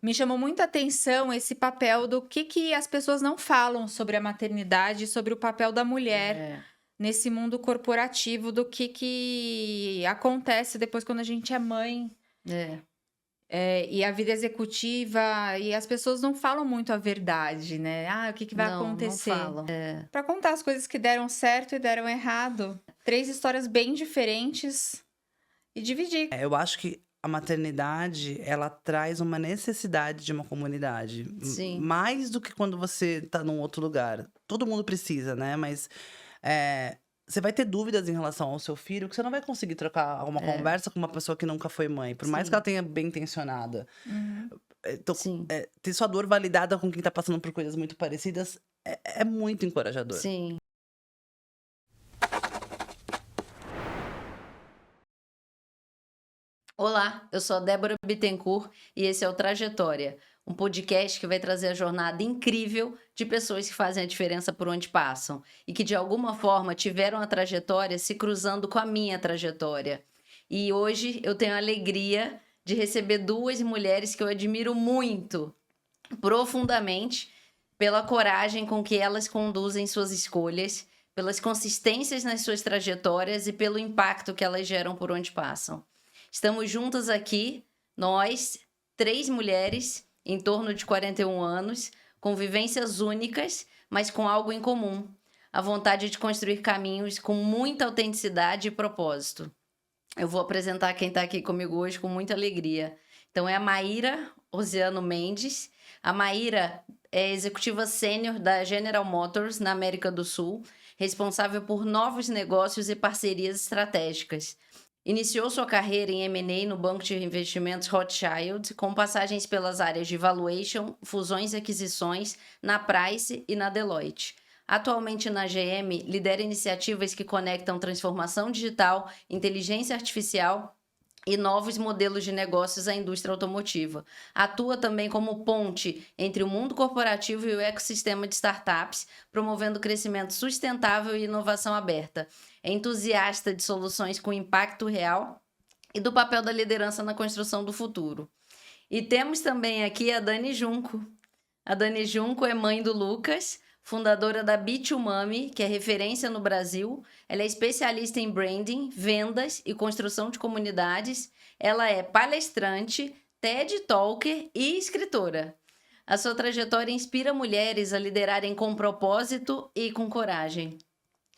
Me chamou muita atenção esse papel do que as pessoas não falam sobre a maternidade, sobre o papel da mulher É, nesse mundo corporativo, do que acontece depois quando a gente é mãe, é. e a vida executiva, e as pessoas não falam muito a verdade, né? Ah, o que vai Não acontecer? falam. Para contar as coisas que deram certo e deram errado. 3 histórias bem diferentes e dividir. Eu acho que a maternidade, ela traz uma necessidade de uma comunidade. Sim. Mais do que quando você tá num outro lugar. Todo mundo precisa, né? Mas você vai ter dúvidas em relação ao seu filho, que você não vai conseguir trocar uma conversa com uma pessoa que nunca foi mãe. Por mais Sim. que ela tenha bem intencionada. Uhum. Então, Sim. ter sua dor validada com quem tá passando por coisas muito parecidas é muito encorajador. Sim. Olá, eu sou a Débora Bittencourt e esse é o Trajetória, um podcast que vai trazer a jornada incrível de pessoas que fazem a diferença por onde passam e que de alguma forma tiveram a trajetória se cruzando com a minha trajetória. E hoje eu tenho a alegria de receber duas mulheres que eu admiro muito, profundamente, pela coragem com que elas conduzem suas escolhas, pelas consistências nas suas trajetórias e pelo impacto que elas geram por onde passam. Estamos juntas aqui, nós, 3 mulheres, em torno de 41 anos, com vivências únicas, mas com algo em comum: a vontade de construir caminhos com muita autenticidade e propósito. Eu vou apresentar quem está aqui comigo hoje com muita alegria. Então, é a Maíra Rosiano Mendes. A Maíra é executiva sênior da General Motors na América do Sul, responsável por novos negócios e parcerias estratégicas. Iniciou sua carreira em M&A no banco de investimentos Rothschild, com passagens pelas áreas de valuation, fusões e aquisições, na Price e na Deloitte. Atualmente na GM, lidera iniciativas que conectam transformação digital, inteligência artificial e novos modelos de negócios à indústria automotiva. Atua também como ponte entre o mundo corporativo e o ecossistema de startups, promovendo crescimento sustentável e inovação aberta. É entusiasta de soluções com impacto real e do papel da liderança na construção do futuro. E temos também aqui a Dani Junco. A Dani Junco é mãe do Lucas, fundadora da B2Mami, que é referência no Brasil. Ela é especialista em branding, vendas e construção de comunidades. Ela é palestrante, TED Talker e escritora. A sua trajetória inspira mulheres a liderarem com propósito e com coragem.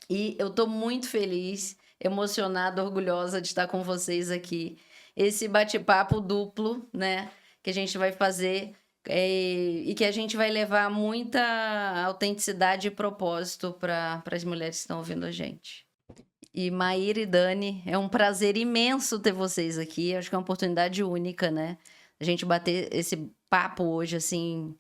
E eu estou muito feliz, emocionada, orgulhosa de estar com vocês aqui. Esse bate-papo duplo, né, que a gente vai fazer e que a gente vai levar muita autenticidade e propósito para as mulheres que estão ouvindo a gente. E Maíra e Dani, é um prazer imenso ter vocês aqui. Acho que é uma oportunidade única, né? A gente bater esse papo hoje, assim,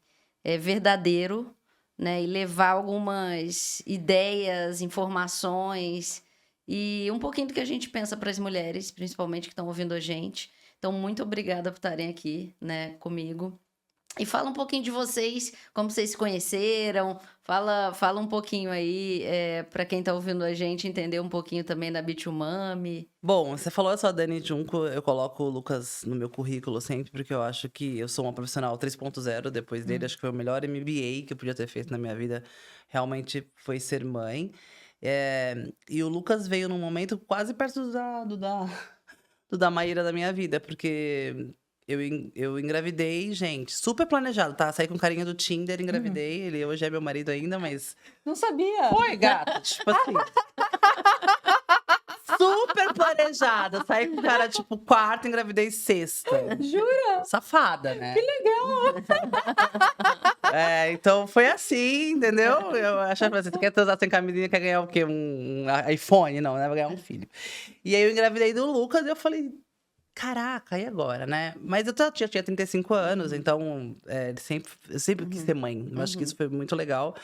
verdadeiro, né? E levar algumas ideias, informações e um pouquinho do que a gente pensa para as mulheres, principalmente que estão ouvindo a gente. Então, muito obrigada por estarem aqui, né, comigo. E fala um pouquinho de vocês, como vocês se conheceram. Fala um pouquinho aí, para quem está ouvindo a gente entender um pouquinho também da B2Mami. Bom, você falou só Dani Junco, eu coloco o Lucas no meu currículo sempre, porque eu acho que eu sou uma profissional 3.0 depois dele. Acho que foi o melhor MBA que eu podia ter feito na minha vida, realmente foi ser mãe. E o Lucas veio num momento quase perto do da Maíra da minha vida, porque eu engravidei, gente, super planejado, tá? Saí com carinha do Tinder, engravidei. Ele hoje é meu marido ainda, mas Não sabia. foi, gata, tipo assim. Super planejada. Saí com o cara, tipo, quarta, engravidei sexta. Jura? Safada, né? Que legal! Então foi assim, entendeu? Eu achava assim, você quer transar sem camisinha, quer ganhar o quê? Um iPhone? Não, né? Vai ganhar um filho. E aí eu engravidei do Lucas e eu falei, caraca, e agora, né? Mas eu já tinha 35 anos, então eu sempre quis ser mãe. Eu acho que isso foi muito legal.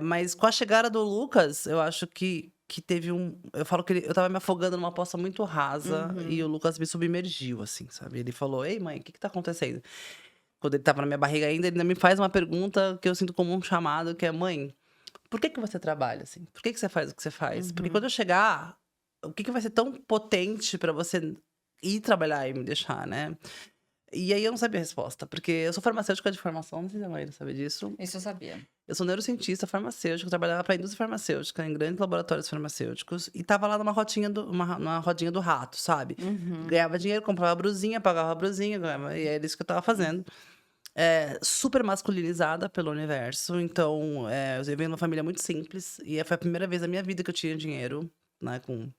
Mas com a chegada do Lucas, eu acho que teve eu falo que eu tava me afogando numa poça muito rasa e o Lucas me submergiu, assim, sabe? Ele falou, ei, mãe, o que tá acontecendo? Quando ele tava na minha barriga ainda, ele ainda me faz uma pergunta que eu sinto como um chamado, que é, mãe, por que você trabalha, assim? Por que você faz o que você faz? Porque quando eu chegar, o que vai ser tão potente pra você ir trabalhar e me deixar, né? E aí eu não sabia a resposta, porque eu sou farmacêutica de formação, não sei se a Maíra sabe disso. Isso eu sabia. Eu sou neurocientista farmacêutico, trabalhava para a indústria farmacêutica, em grandes laboratórios farmacêuticos, e tava lá numa rodinha do rato, sabe? Ganhava dinheiro, comprava brusinha, pagava brusinha, e era isso que eu tava fazendo. Super masculinizada pelo universo, então eu venho de uma família muito simples, e foi a primeira vez na minha vida que eu tinha dinheiro, né, com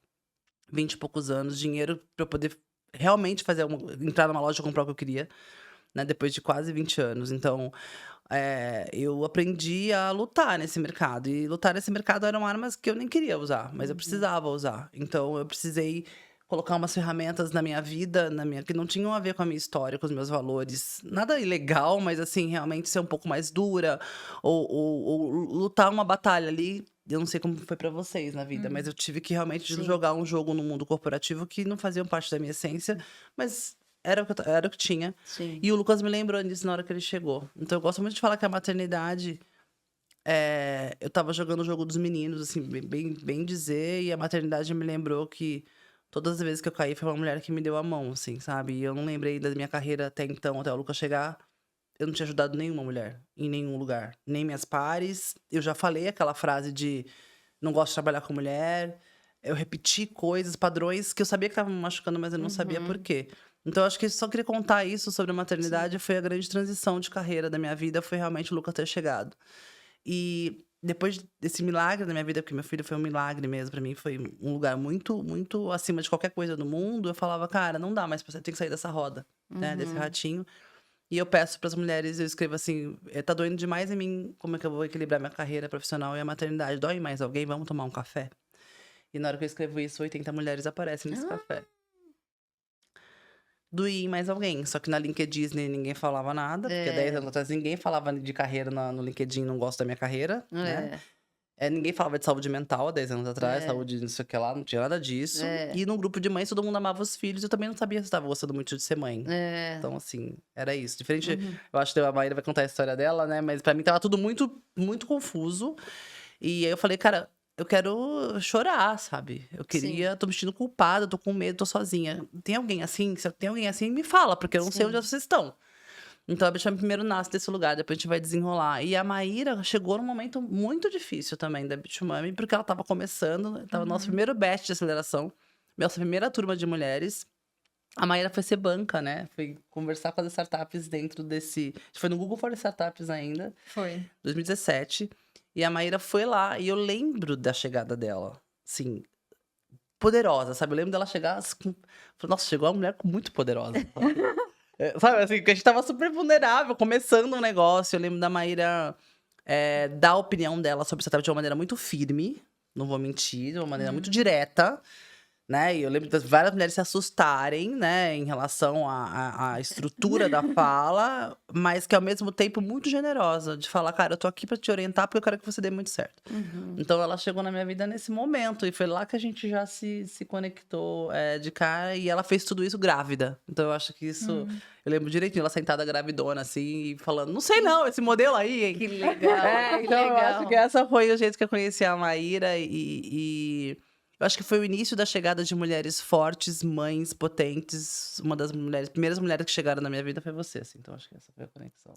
20 e poucos anos, dinheiro para eu poder realmente entrar numa loja e comprar o que eu queria, né, depois de quase 20 anos. Então, eu aprendi a lutar nesse mercado. E lutar nesse mercado eram armas que eu nem queria usar, mas eu precisava usar. Então, eu precisei colocar umas ferramentas na minha vida, que não tinham a ver com a minha história, com os meus valores. Nada ilegal, mas assim, realmente ser um pouco mais dura, ou lutar uma batalha ali. Eu não sei como foi pra vocês na vida, mas eu tive que realmente Sim. jogar um jogo no mundo corporativo que não fazia parte da minha essência, mas era o que tinha. Sim. E o Lucas me lembrou disso na hora que ele chegou. Então eu gosto muito de falar que a maternidade. Eu tava jogando o jogo dos meninos, assim, bem dizer, e a maternidade me lembrou que todas as vezes que eu caí foi uma mulher que me deu a mão, assim, sabe? E eu não lembrei da minha carreira até então, até o Lucas chegar. Eu não tinha ajudado nenhuma mulher, em nenhum lugar. Nem minhas pares. Eu já falei aquela frase de não gosto de trabalhar com mulher. Eu repeti coisas, padrões que eu sabia que estavam me machucando, mas eu não sabia por quê. Então, eu acho que eu só queria contar isso sobre a maternidade. Foi a grande transição de carreira da minha vida, foi realmente o Lucas ter chegado. E depois desse milagre na minha vida, porque meu filho foi um milagre mesmo pra mim, foi um lugar muito, muito acima de qualquer coisa no mundo, eu falava, cara, não dá mais pra você, tem que sair dessa roda, né, desse ratinho. E eu peço pras mulheres, eu escrevo assim, tá doendo demais em mim, como é que eu vou equilibrar minha carreira profissional e a maternidade? Dói mais alguém? Vamos tomar um café? E na hora que eu escrevo isso, 80 mulheres aparecem nesse café. Doí em mais alguém. Só que na LinkedIn ninguém falava nada, porque 10 anos atrás ninguém falava de carreira no LinkedIn, não gosto da minha carreira, né? Ninguém falava de saúde mental há 10 anos atrás, saúde não sei o que lá, não tinha nada disso. E num grupo de mães, todo mundo amava os filhos, eu também não sabia se estava gostando muito de ser mãe. Então, assim, era isso. Diferente, eu acho que a Maíra vai contar a história dela, né? Mas pra mim tava tudo muito, muito confuso. E aí eu falei, cara, eu quero chorar, sabe? Eu queria, tô me sentindo culpada, tô com medo, tô sozinha. Tem alguém assim? Se tem alguém assim, me fala, porque eu não sei onde vocês estão. Então, a Bitchumami primeiro nasce desse lugar, depois a gente vai desenrolar. E a Maíra chegou num momento muito difícil também da Bitchumami, porque ela tava começando, tava no nosso primeiro batch de aceleração, nossa primeira turma de mulheres. A Maíra foi ser banca, né? Foi conversar com as startups dentro desse... A gente foi no Google for Startups ainda. Foi. 2017. E a Maíra foi lá, e eu lembro da chegada dela, assim, poderosa, sabe? Eu lembro dela chegar, assim, nossa, chegou uma mulher muito poderosa. Sabe, assim, que a gente tava super vulnerável, começando um negócio. Eu lembro da Maíra dar a opinião dela sobre startup de uma maneira muito firme, não vou mentir, de uma maneira muito direta, né? E eu lembro das várias mulheres se assustarem, né, em relação à estrutura da fala, mas que ao mesmo tempo muito generosa, de falar, cara, eu tô aqui pra te orientar porque eu quero que você dê muito certo. Então ela chegou na minha vida nesse momento, e foi lá que a gente já se conectou de cara, e ela fez tudo isso grávida. Então eu acho que isso, eu lembro direitinho, ela sentada gravidona, assim, e falando, não sei não, esse modelo aí, hein? Que legal, que Então eu legal. acho que essa foi o jeito que eu conheci a Maíra, e eu acho que foi o início da chegada de mulheres fortes, mães potentes. Uma das primeiras mulheres que chegaram na minha vida foi você, assim. Então, acho que essa foi a conexão.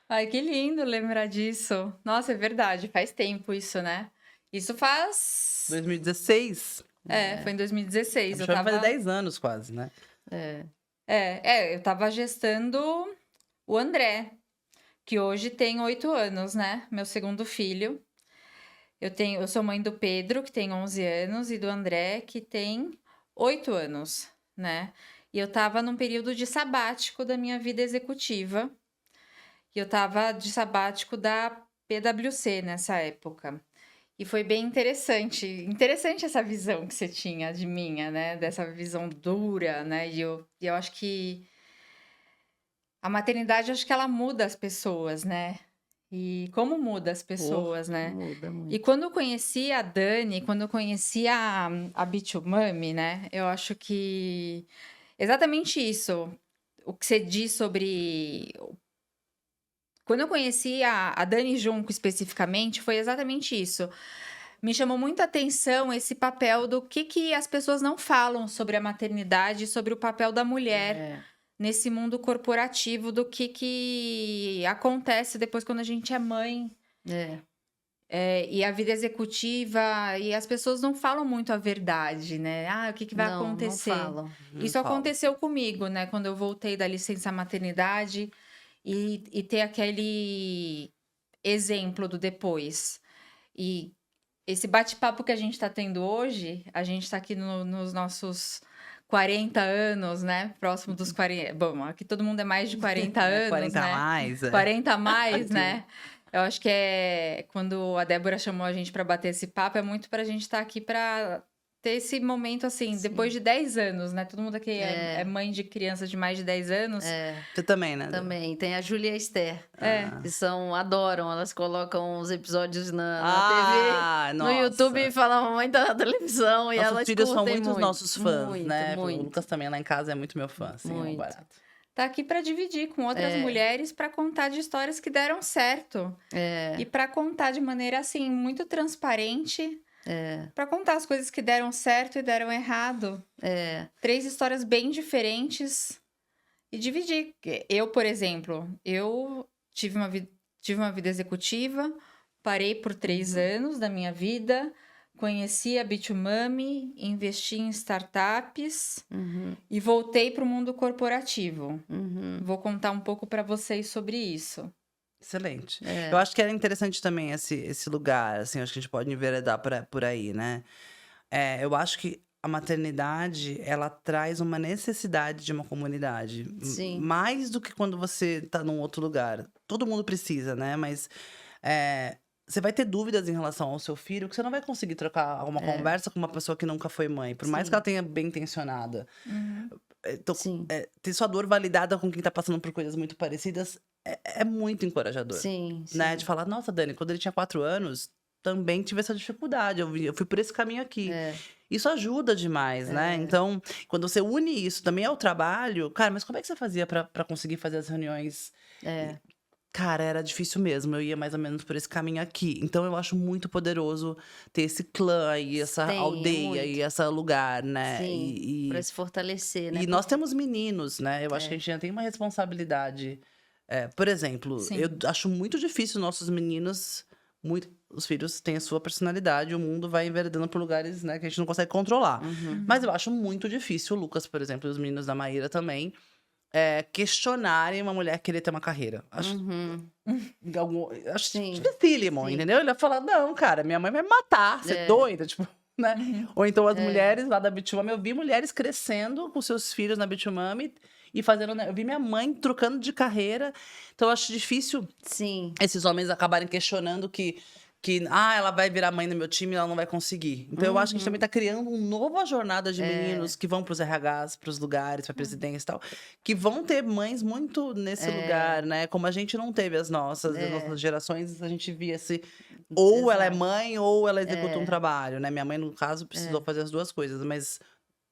Ai, que lindo lembrar disso. Nossa, é verdade, faz tempo isso, né? Isso faz... 2016. foi em 2016. Eu Vai tava... fazer 10 anos quase, né? eu tava gestando o André, que hoje tem 8 anos, né? Meu segundo filho. Eu sou mãe do Pedro, que tem 11 anos, e do André, que tem 8 anos, né? E eu tava num período de sabático da minha vida executiva. E eu tava de sabático da PwC nessa época. E foi bem interessante. Interessante essa visão que você tinha de minha, né? Dessa visão dura, né? E eu acho que a maternidade, acho que ela muda as pessoas, né? E como muda as pessoas, né? Muda muito. E quando eu conheci a Dani, quando eu conheci a Bitchumami, né? Eu acho que exatamente isso. O que você diz sobre... Quando eu conheci a Dani Junco especificamente, foi exatamente isso. Me chamou muita atenção esse papel do que as pessoas não falam sobre a maternidade, sobre o papel da mulher nesse mundo corporativo do que acontece depois quando a gente é mãe. E a vida executiva, e as pessoas não falam muito a verdade, né? Ah, o que vai acontecer? Não falam. Isso aconteceu comigo, né? Quando eu voltei da licença maternidade e ter aquele exemplo do depois. E esse bate-papo que a gente está tendo hoje, a gente está aqui nos nossos 40 anos, né? Próximo dos 40. Bom, aqui todo mundo é mais de 40 anos, 40 né? a mais. 40 a mais, né? Eu acho que quando a Débora chamou a gente para bater esse papo, é muito para a gente estar aqui para ter esse momento assim, depois de 10 anos, né? Todo mundo aqui é mãe de criança de mais de 10 anos. Você também, né? Também. Tem a Júlia e a Esther. Que adoram, elas colocam os episódios na TV, no YouTube, e falam muito na televisão. E Nossos elas filhos são curtem muito os nossos fãs, muito, né? muito. O Lucas também lá em casa é muito meu fã, assim, Muito. é um barato. Tá aqui para dividir com outras mulheres, para contar de histórias que deram certo. E para contar de maneira, assim, muito transparente. Para contar as coisas que deram certo e deram errado. 3 histórias bem diferentes. E dividir. Eu, por exemplo, eu tive uma vida executiva, parei por 3 anos da minha vida, conheci a Bitumami, investi em startups e voltei para o mundo corporativo. Vou contar um pouco para vocês sobre isso. Excelente. Eu acho que era interessante também esse lugar, assim, acho que a gente pode enveredar por aí, né? Eu acho que a maternidade, ela traz uma necessidade de uma comunidade. Sim. Mais do que quando você tá num outro lugar. Todo mundo precisa, né? Mas você vai ter dúvidas em relação ao seu filho, que você não vai conseguir trocar uma conversa com uma pessoa que nunca foi mãe. Por mais que ela tenha bem intencionada. Então, ter sua dor validada com quem tá passando por coisas muito parecidas é muito encorajador. Sim. Né? De falar, nossa, Dani, quando ele tinha 4 anos, também tive essa dificuldade. Eu fui por esse caminho aqui. Isso ajuda demais, né? Então, quando você une isso também ao trabalho, cara, mas como é que você fazia pra conseguir fazer as reuniões? Cara, era difícil mesmo. Eu ia mais ou menos por esse caminho aqui. Então, eu acho muito poderoso ter esse clã e essa aldeia e esse lugar, né? Sim, pra se fortalecer, né? E nós temos meninos, né? Eu acho que a gente já tem uma responsabilidade. Por exemplo, eu acho muito difícil nossos meninos... Os filhos têm a sua personalidade, o mundo vai enveredando por lugares, né, que a gente não consegue controlar. Mas eu acho muito difícil o Lucas, por exemplo, e os meninos da Maíra também, questionarem uma mulher querer ter uma carreira. Acho dificílimo, entendeu? Ele vai falar, não, cara, minha mãe vai me matar, você é doida, tipo... Né? Ou então as mulheres lá da Bitumami, eu vi mulheres crescendo com seus filhos na Bitumami e fazendo, né? Eu vi minha mãe trocando de carreira. Então eu acho difícil esses homens acabarem questionando que ela vai virar mãe no meu time e ela não vai conseguir. Então eu acho que a gente também tá criando uma nova jornada de meninos que vão pros RHs, pros lugares, pra presidência e tal, que vão ter mães muito nesse lugar, né? Como a gente não teve as nossas gerações, a gente via ou ela é mãe ou ela executa um trabalho, né? Minha mãe, no caso, precisou fazer as duas coisas, mas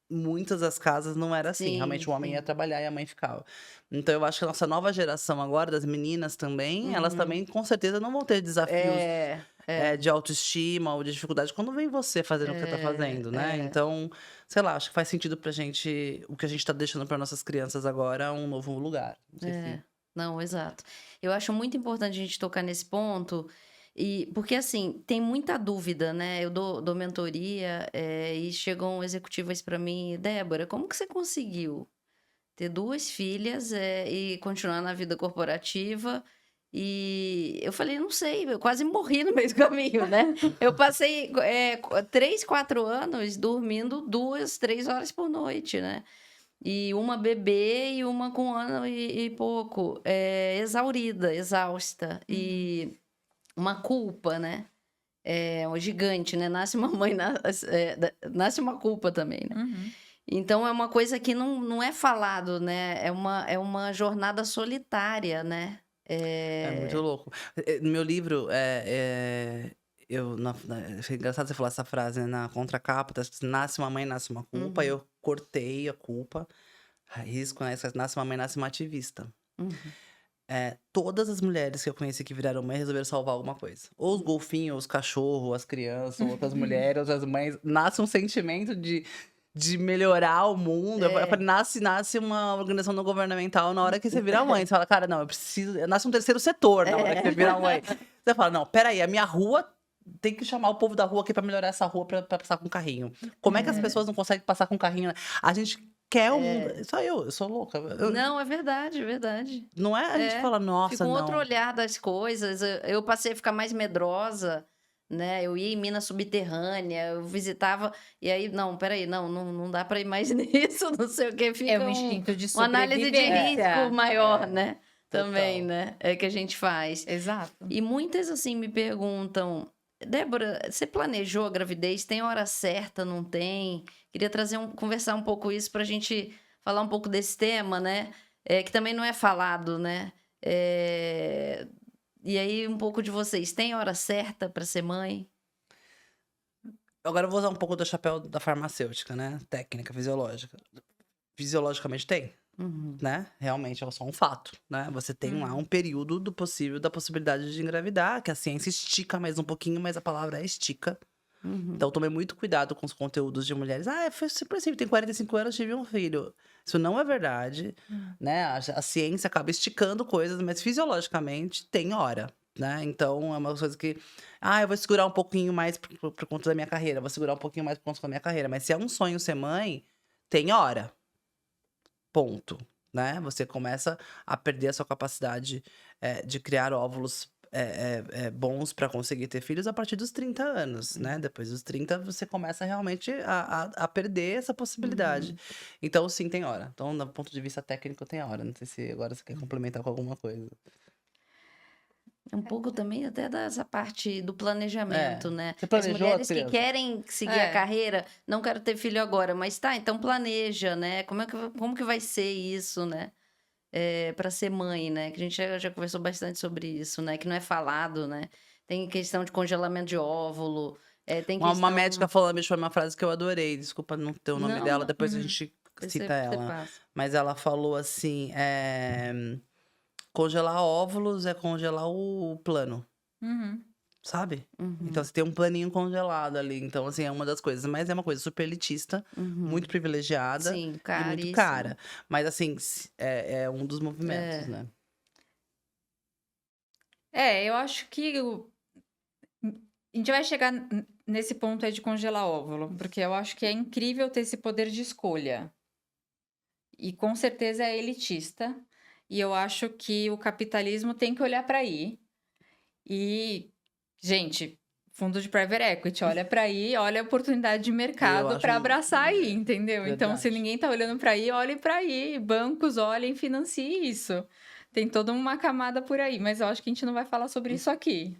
muitas das casas não era assim. Realmente o homem ia trabalhar e a mãe ficava. Então eu acho que a nossa nova geração agora, das meninas também, elas também com certeza não vão ter desafios de autoestima ou de dificuldade quando vem você fazendo o que você tá fazendo, né? Então, sei lá, acho que faz sentido pra gente, o que a gente tá deixando para nossas crianças agora, um novo lugar. Não sei se... Não, exato. Eu acho muito importante a gente tocar nesse ponto, porque assim, tem muita dúvida, né? Eu dou mentoria e chegam executivas para mim, Débora, como que você conseguiu ter 2 filhas e continuar na vida corporativa? E eu falei, não sei, eu quase morri no meio do caminho, né? Eu passei 3, 4 anos dormindo 2, 3 horas por noite, né? E uma bebê e uma com 1 ano e pouco, exaurida, exausta. E uma culpa, né? Um gigante, né? Nasce uma mãe, nasce uma culpa também, né? Então, é uma coisa que não é falado, né? É uma jornada solitária, né? É muito louco. No meu livro, é engraçado você falar essa frase, né? Na contracapa, tá escrito, nasce uma mãe, nasce uma culpa. Eu cortei a culpa, risco, né? Nasce uma mãe, nasce uma ativista. Todas as mulheres que eu conheci que viraram mãe resolveram salvar alguma coisa. Ou os golfinhos, ou os cachorros, as crianças, ou outras mulheres, outras mães. Nasce um sentimento de de melhorar o mundo. Eu falei, nasce uma organização não governamental na hora que você vira mãe. Você fala, cara, não, eu preciso... Nasce um terceiro setor na hora que você vira mãe. Você fala, não, peraí, a minha rua... Tem que chamar o povo da rua aqui pra melhorar essa rua pra passar com carrinho. Como é que as pessoas não conseguem passar com carrinho, né? A gente quer o mundo... Só eu sou louca. Não, é verdade, é verdade. Não é? A gente fala, nossa, Fica um não. outro olhar das coisas. Eu passei a ficar mais medrosa, né? Eu ia em mina subterrânea, eu visitava... E aí, não, peraí, não dá pra ir mais nisso, não sei o que. Fica É um instinto de uma análise de sobrevivência. risco maior, né? total. Também, né? É que a gente faz. Exato. E muitas, assim, me perguntam... Débora, você planejou a gravidez? Tem hora certa, não tem? Queria conversar um pouco isso pra gente falar um pouco desse tema, né? Que também não é falado, né? E aí, um pouco de vocês. Tem hora certa pra ser mãe? Agora eu vou usar um pouco do chapéu da farmacêutica, né? Técnica, fisiológica. Fisiologicamente tem, né? Realmente é só um fato, né? Você tem lá um período da possibilidade de engravidar, que a ciência estica mais um pouquinho, mas a palavra é estica. Então tome muito cuidado com os conteúdos de mulheres. Foi super simples, tem 45 anos, tive um filho. Isso não é verdade, né? A ciência acaba esticando coisas, mas fisiologicamente tem hora, né? Então é uma coisa que... eu vou segurar um pouquinho mais por conta da minha carreira, vou segurar um pouquinho mais por conta da minha carreira. Mas se é um sonho ser mãe, tem hora. Ponto, né? Você começa a perder a sua capacidade de criar óvulos bons para conseguir ter filhos a partir dos 30 anos, né? Depois dos 30, você começa realmente a perder essa possibilidade. Então, sim, tem hora. Então, do ponto de vista técnico, tem hora. Não sei se agora você quer complementar com alguma coisa. Um pouco também até dessa parte do planejamento, né? Você As planejou, mulheres que criança? querem seguir a carreira, não quero ter filho agora, mas tá, então planeja, né? Como que vai ser isso, né? Para ser mãe, né? Que a gente já conversou bastante sobre isso, né? Que não é falado, né? Tem questão de congelamento de óvulo, tem Uma questão... médica falou, me chamou uma frase que eu adorei. Desculpa não ter o nome Não, dela, não. depois a gente cita ela. passa. Mas ela falou assim, congelar óvulos é congelar o plano, sabe? Então você tem um planinho congelado ali. Então, assim, é uma das coisas. Mas é uma coisa super elitista, muito privilegiada Sim, e muito caríssimo. cara. Mas, assim, é um dos movimentos, né? Eu acho que a gente vai chegar nesse ponto aí de congelar óvulo, porque eu acho que é incrível ter esse poder de escolha. E com certeza é elitista. E eu acho que o capitalismo tem que olhar para aí. E, gente, fundo de private equity, olha para aí, olha a oportunidade de mercado acho para abraçar aí, entendeu? Então, se verdade. ninguém tá olhando para aí, olhe para aí. Bancos olhem, financiem isso. Tem toda uma camada por aí, mas eu acho que a gente não vai falar sobre isso aqui.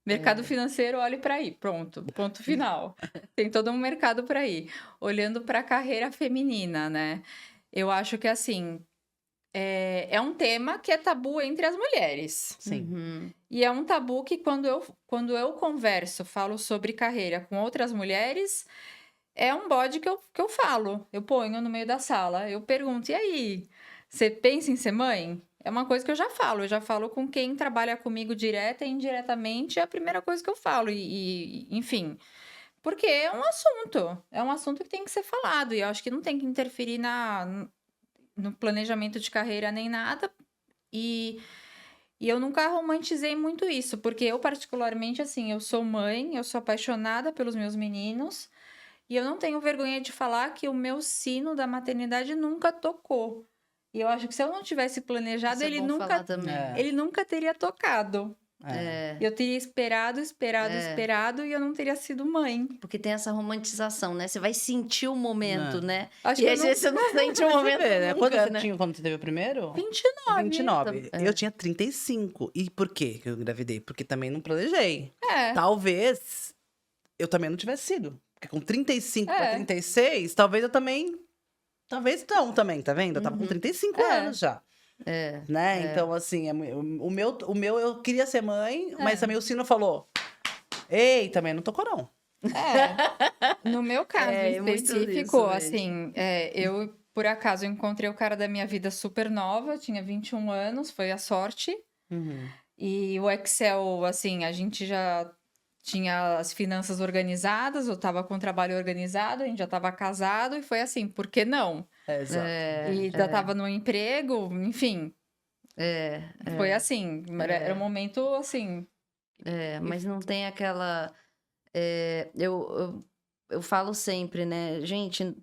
Mercado financeiro, olhe para aí, pronto, ponto final. Tem todo um mercado por aí. Olhando para a carreira feminina, né? Eu acho que, assim, é um tema que é tabu entre as mulheres. Sim. E é um tabu que quando eu converso, falo sobre carreira com outras mulheres, é um bode que eu falo. Eu ponho no meio da sala, eu pergunto, e aí, você pensa em ser mãe? É uma coisa que eu já falo com quem trabalha comigo direta e indiretamente, é a primeira coisa que eu falo, enfim, porque é um assunto que tem que ser falado, e eu acho que não tem que interferir no planejamento de carreira nem nada, e eu nunca romantizei muito isso, porque eu particularmente, assim, eu sou mãe, eu sou apaixonada pelos meus meninos, e eu não tenho vergonha de falar que o meu sino da maternidade nunca tocou. E eu acho que se eu não tivesse planejado, Isso é ele bom nunca, falar também. ele nunca teria tocado. Eu teria esperado, e eu não teria sido mãe. Porque tem essa romantização, né? Você vai sentir o momento, né? Acho E que às vezes você não sente o momento né? nunca, Quando você né? tinha, quando você teve o primeiro? 29. 29. Eu tinha 35. E por que eu engravidei? Porque também não planejei. É. Talvez eu também não tivesse sido. Porque com 35 pra É. 36, talvez eu também... Talvez não também, tá vendo? Eu tava com 35 anos já. Né? Então, assim, o meu eu queria ser mãe, mas também o sino falou... Ei, também não tocou, não. No meu caso muito específico, isso assim, eu, por acaso, encontrei o cara da minha vida super nova, eu tinha 21 anos, foi a sorte. E o Excel, assim, a gente já tinha as finanças organizadas, eu estava com o trabalho organizado, a gente já estava casado, e foi assim, por que não? Exato. E já estava no emprego, enfim, foi assim, era um momento assim. Mas não tem aquela. Eu falo sempre, né? Gente,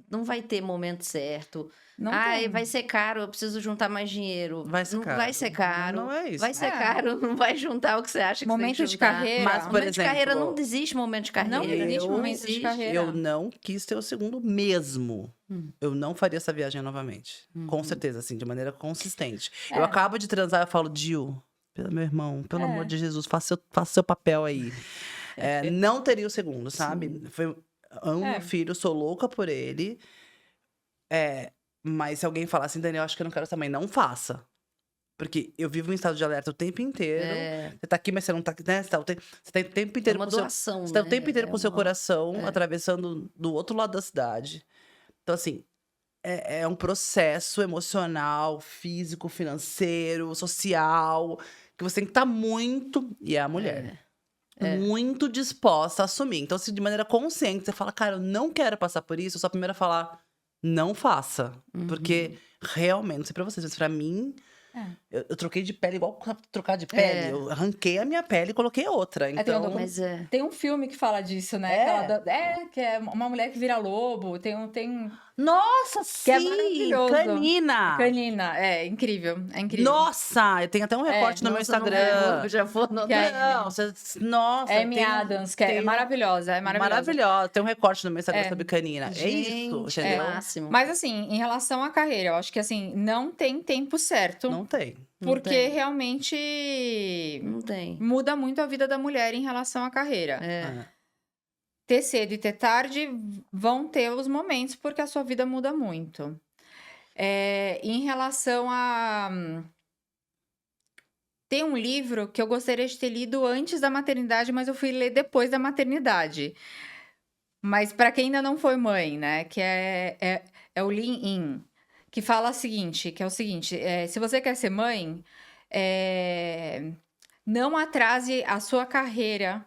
não vai ter momento certo. Não Ai, tem. vai ser caro, eu preciso juntar mais dinheiro. Vai ser Não caro. vai ser caro. Não é isso. Vai ser É. caro, não vai juntar o que você acha que Momento você tem de que juntar. carreira. Mas, por Momento de carreira, exemplo, não existe momento de carreira. Não existe Eu- momento de carreira. Eu não quis ter o segundo mesmo. Eu não faria essa viagem novamente. Com Uhum. certeza, assim, de maneira consistente. É. Eu acabo de transar, eu falo, Gil, meu irmão, pelo amor de Jesus, faça seu papel aí. Não teria o segundo, sabe? Amo É. meu filho, sou louca por ele. Mas se alguém falar assim, Daniel, acho que eu não quero também, não faça. Porque eu vivo em estado de alerta o tempo inteiro. Você tá aqui, mas você não tá aqui, né? Você tá o tempo É inteiro uma com o seu... doação, Você tá o né? tempo inteiro É com o seu uma- coração atravessando do outro lado da cidade. Então, assim, é um processo emocional, físico, financeiro, social, que você tem que estar muito... E é a mulher. Muito disposta a assumir. Então, se de maneira consciente você fala, cara, eu não quero passar por isso, eu sou a primeira a falar, não faça. Porque realmente, não sei pra vocês, mas pra mim... Eu troquei de pele igual trocar de pele. Eu arranquei a minha pele e coloquei outra. tem um Então, Mas Tem um filme que fala disso, né? Que é uma mulher que vira lobo. Tem nossa, que é sim! maravilhoso. Canina! Canina. É incrível. É incrível. Nossa, eu tenho até um recorte no meu Nossa, não Instagram. vou, já vou anotar. Que é- Não, nossa, É Amy tem Adams, que é tem- maravilhosa. É maravilhosa. maravilhosa. Tem um recorte no meu Instagram sobre canina. É Gente, isso, é entendeu? máximo. Mas assim, em relação à carreira, eu acho que assim, não tem tempo certo. Não tem. Não Porque tem. realmente Não tem. muda muito a vida da mulher em relação à carreira. É. Ter cedo e ter tarde vão ter os momentos, porque a sua vida muda muito. Em relação a. Tem um livro que eu gostaria de ter lido antes da maternidade, mas eu fui ler depois da maternidade. Mas para quem ainda não foi mãe, né? Que é o Lean In, que fala o seguinte, se você quer ser mãe, não atrase a sua carreira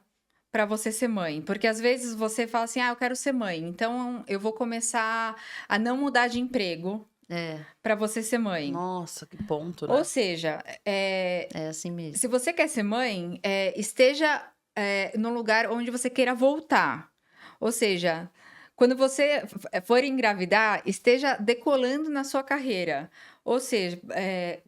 para você ser mãe, porque às vezes você fala assim, eu quero ser mãe, então eu vou começar a não mudar de emprego para você ser mãe. Nossa, que ponto, né? Ou seja, É assim mesmo. se você quer ser mãe, esteja no lugar onde você queira voltar. Ou seja, quando você for engravidar, esteja decolando na sua carreira. Ou seja,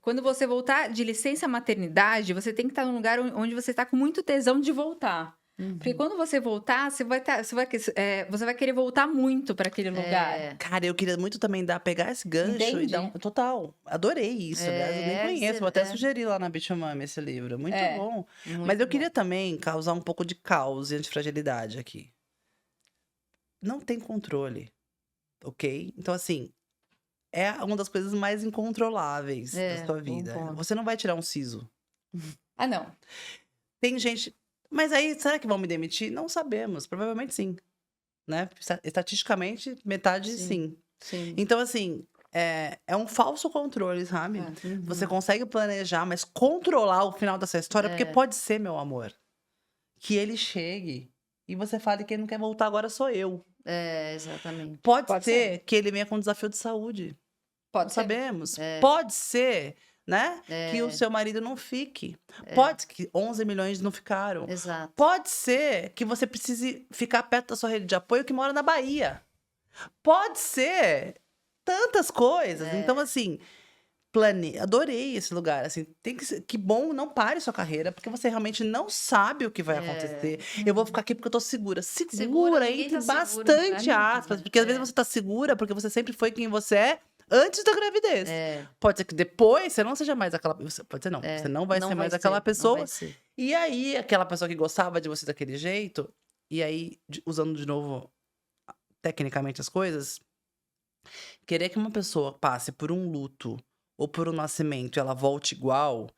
quando você voltar de licença maternidade, você tem que estar num lugar onde você está com muito tesão de voltar. Porque quando você voltar, você vai querer voltar muito para aquele lugar. Cara, eu queria muito também pegar esse gancho e Entende? dar Total, adorei isso. Aliás, eu nem conheço, vou até sugerir lá na Bichumami esse livro. Muito bom. Muito Mas eu bom. queria também causar um pouco de caos e antifragilidade aqui. Não tem controle, ok? Então, assim, é uma das coisas mais incontroláveis da sua vida. concordo. Você não vai tirar um siso. Ah, não. Tem gente... Mas aí, será que vão me demitir? Não sabemos. Provavelmente sim. Né? Estatisticamente, metade sim. Sim. Então, assim, é um falso controle, sabe? Você consegue planejar, mas controlar o final dessa história, porque pode ser, meu amor, que ele chegue e você fale que ele não quer voltar, agora sou eu. Exatamente. Pode Pode ser que ele venha com um desafio de saúde. Pode Não ser. sabemos. Pode ser, né, que o seu marido não fique. Pode ser que 11 milhões não ficaram. Exato. Pode ser que você precise ficar perto da sua rede de apoio que mora na Bahia. Pode ser tantas coisas. Então, assim, adorei esse lugar. Assim, tem que ser... Que bom, não pare sua carreira, porque você realmente não sabe o que vai acontecer. Eu vou ficar aqui porque eu tô segura. Segura, ninguém entre tá seguro, bastante né? aspas. Porque às vezes você tá segura porque você sempre foi quem você é antes da gravidez. Pode ser que depois você não seja mais aquela... Pode ser não. Você não vai ser mais aquela pessoa. E aí, aquela pessoa que gostava de você daquele jeito, e aí, usando de novo, tecnicamente as coisas, querer que uma pessoa passe por um luto ou por um nascimento e ela volte igual,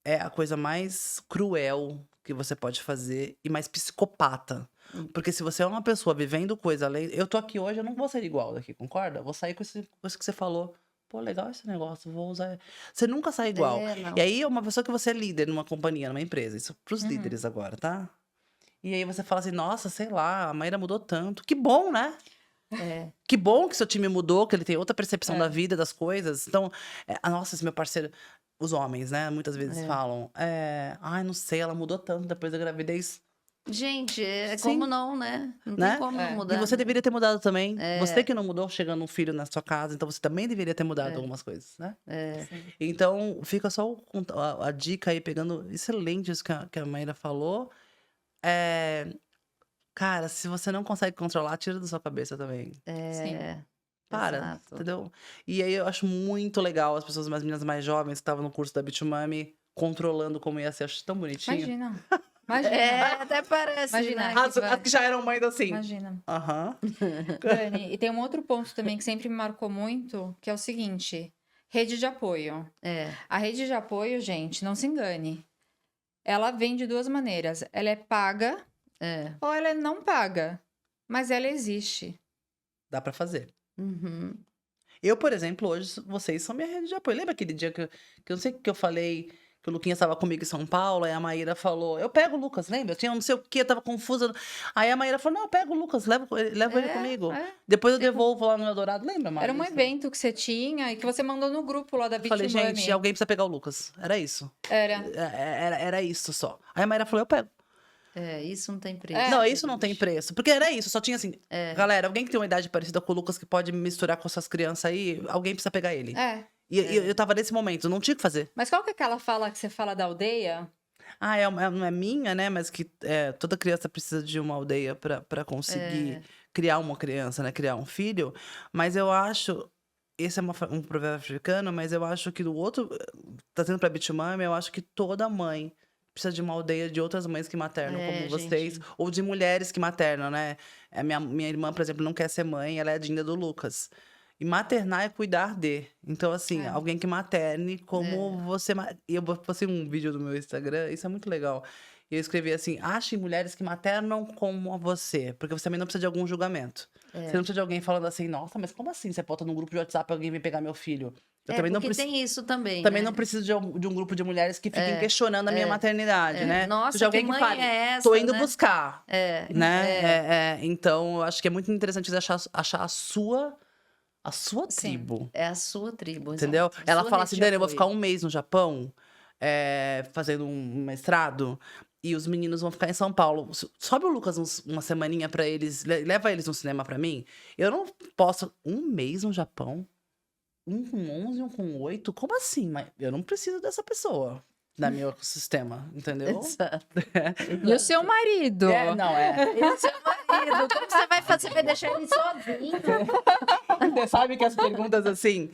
é a coisa mais cruel que você pode fazer e mais psicopata. Porque se você é uma pessoa vivendo coisa além... Eu tô aqui hoje, eu não vou ser igual daqui, concorda? Eu vou sair com isso que você falou. pô, legal esse negócio, vou usar. Você nunca sai igual. Não. E aí, é uma pessoa que você é líder numa companhia, numa empresa. Isso pros Uhum. líderes agora, tá? E aí você fala assim, nossa, sei lá, a Maíra mudou tanto. Que bom, né? É. Que bom que seu time mudou, que ele tem outra percepção É. da vida, das coisas. Então, nossa, esse meu parceiro... Os homens, né? Muitas vezes falam, ai, não sei, ela mudou tanto depois da gravidez. Gente, Sim. como não, né? Não Né? tem como não É. mudar. E você deveria ter mudado também. É. Você que não mudou, chegando um filho na sua casa, então você também deveria ter mudado algumas coisas, né? Então, fica só a dica aí, pegando excelente isso que a Maíra falou. Cara, se você não consegue controlar, tira da sua cabeça também. Sim. Para, Exato. entendeu? E aí eu acho muito legal as pessoas, as meninas mais jovens que estavam no curso da Bitumami, controlando como ia ser. Eu acho tão bonitinho. Imagina. Imagina. Até parece, Imagina. né? As que já eram mães assim. Imagina. Aham. Dani, e tem um outro ponto também que sempre me marcou muito, que é o seguinte: rede de apoio. A rede de apoio, gente, não se engane. Ela vem de duas maneiras. Ela é paga ou ela é não paga. Mas ela existe. Dá pra fazer. Uhum. Eu, por exemplo, hoje, vocês são minha rede de apoio. Lembra aquele dia que eu não sei o que eu falei, que o Luquinha estava comigo em São Paulo, aí a Maíra falou, eu pego o Lucas, lembra? Eu tinha não sei o que, eu tava confusa. Aí a Maíra falou, não, eu pego o Lucas, levo ele comigo. Depois eu devolvo lá no Eldorado, lembra, Maíra? Era um evento que você tinha e que você mandou no grupo lá da Eu falei, Bitumami. gente, alguém precisa pegar o Lucas. Era isso. Era isso só. Aí a Maíra falou, eu pego. Isso não tem preço. Não, isso não tem preço. Porque era isso, só tinha assim. Galera, alguém que tem uma idade parecida com o Lucas que pode misturar com essas crianças aí, alguém precisa pegar ele. E eu tava nesse momento, não tinha o que fazer. Mas qual que é aquela fala que você fala da aldeia? Não é minha, né? Mas que toda criança precisa de uma aldeia pra conseguir criar uma criança, né? Criar um filho. Mas eu acho. Esse é um provérbio africano, mas eu acho que do outro. Trazendo pra Bitumami, eu acho que toda mãe precisa de uma aldeia de outras mães que maternam, como vocês, ou de mulheres que maternam, né? Minha irmã, por exemplo, não quer ser mãe, ela é a Dinda do Lucas. E maternar é cuidar de. Então, assim, alguém que materne como você... E eu postei um vídeo do meu Instagram, isso é muito legal. E eu escrevi assim, ache mulheres que maternam como você, porque você também não precisa de algum julgamento. Você não precisa de alguém falando assim, nossa, mas como assim? Você bota num grupo de WhatsApp e alguém vem pegar meu filho? Eu também não preciso... tem isso também, Também né? não preciso de um grupo de mulheres que fiquem questionando a minha maternidade, né? Nossa, de alguém que mãe fale, é essa, tô indo né? buscar, né? Então, eu acho que é muito interessante você achar a sua tribo, É a sua tribo, entendeu? exato. Ela Sua fala rede assim, de Dani, eu vou apoio. ficar um mês no Japão, fazendo um mestrado, e os meninos vão ficar em São Paulo. Sobe o Lucas uma semaninha pra eles, leva eles no cinema pra mim. Eu não posso... Um mês no Japão? Um com 11, um com 8? Como assim? Mas eu não preciso dessa pessoa no meu ecossistema, entendeu? Exato. E o seu marido? Não, E o seu marido, como você vai fazer? Vai deixar ele sozinho? Você sabe que as perguntas, assim...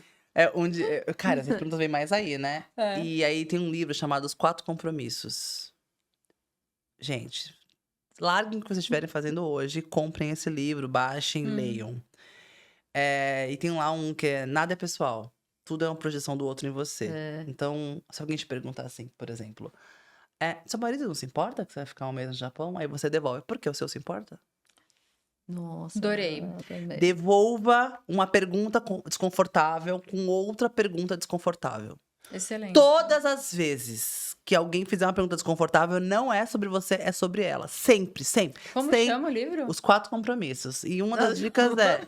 Cara, essas perguntas vêm mais aí, né? E aí tem um livro chamado Os 4 Compromissos. Gente, larguem o que vocês estiverem fazendo hoje, comprem esse livro, baixem, leiam. E tem lá um que é nada é pessoal. Tudo é uma projeção do outro em você. Então, se alguém te perguntar assim, por exemplo, seu marido não se importa que você vai ficar um mês no Japão? Aí você devolve. Por que o seu se importa? Nossa. Adorei. Devolva uma pergunta desconfortável com outra pergunta desconfortável. Excelente. Todas as vezes que alguém fizer uma pergunta desconfortável, não é sobre você, é sobre ela. Sempre, sempre. Como Sempre. chama o livro? Os 4 compromissos. E uma das dicas é...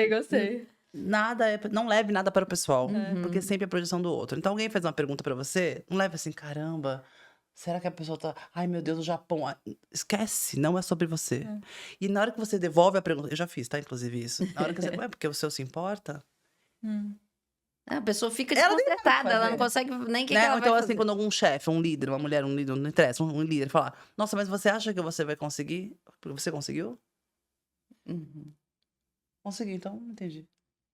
Gostei. Não leve nada para o pessoal, porque sempre é a projeção do outro. Então, alguém faz uma pergunta para você, não leve assim, caramba, será que a pessoa tá... Ai, meu Deus, o Japão... Esquece, não é sobre você. E na hora que você devolve a pergunta... Eu já fiz, tá? Inclusive isso. Na hora que você... Ué, porque o seu se importa? A pessoa fica Ela nem sabe desconcertada, ela fazer. não consegue nem que Né? ela Ou então, vai assim, fazer. quando algum chefe, um líder, uma mulher, um líder, não interessa, um líder falar, nossa, mas você acha que você vai conseguir? Porque você conseguiu? Consegui, então, não entendi.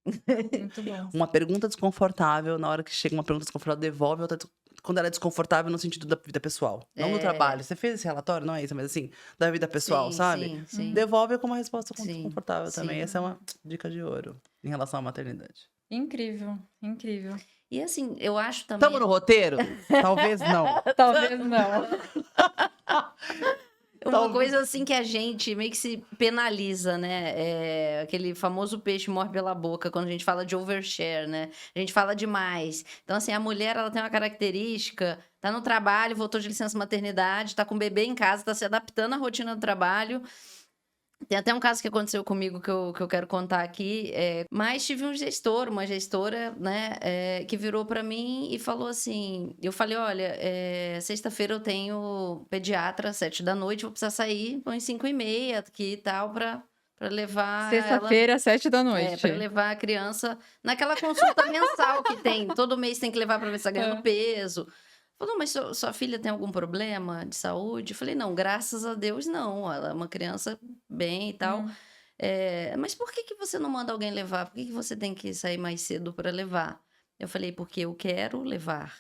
Muito bom. Uma pergunta desconfortável, na hora que chega uma pergunta desconfortável, devolve outra. Quando ela é desconfortável no sentido da vida pessoal. Não no trabalho. Você fez esse relatório? Não é isso, mas assim, da vida pessoal, Sim, sabe? sim. Devolve com uma resposta Sim, desconfortável também. sim. Essa é uma dica de ouro em relação à maternidade. Incrível, incrível. E assim, eu acho também... Estamos no roteiro? Talvez não. Talvez não. Uma coisa assim que a gente meio que se penaliza, né? É aquele famoso peixe morre pela boca, quando a gente fala de overshare, né? A gente fala demais. Então, assim, a mulher, ela tem uma característica, tá no trabalho, voltou de licença maternidade, tá com o bebê em casa, tá se adaptando à rotina do trabalho. Tem até um caso que aconteceu comigo que eu quero contar aqui, mas tive uma gestora, né, que virou pra mim e falou assim, eu falei, olha, sexta-feira eu tenho pediatra às 7 da noite, vou precisar sair às 5h30 aqui e tal, pra levar ela, Sexta-feira, às 7 da pra noite. levar a criança naquela consulta mensal que tem, todo mês tem que levar pra ver se tá ganhando peso. Falou, mas sua filha tem algum problema de saúde? Eu falei, não, graças a Deus não. Ela é uma criança bem e tal. Mas por que você não manda alguém levar? Por que você tem que sair mais cedo para levar? Eu falei, porque eu quero levar.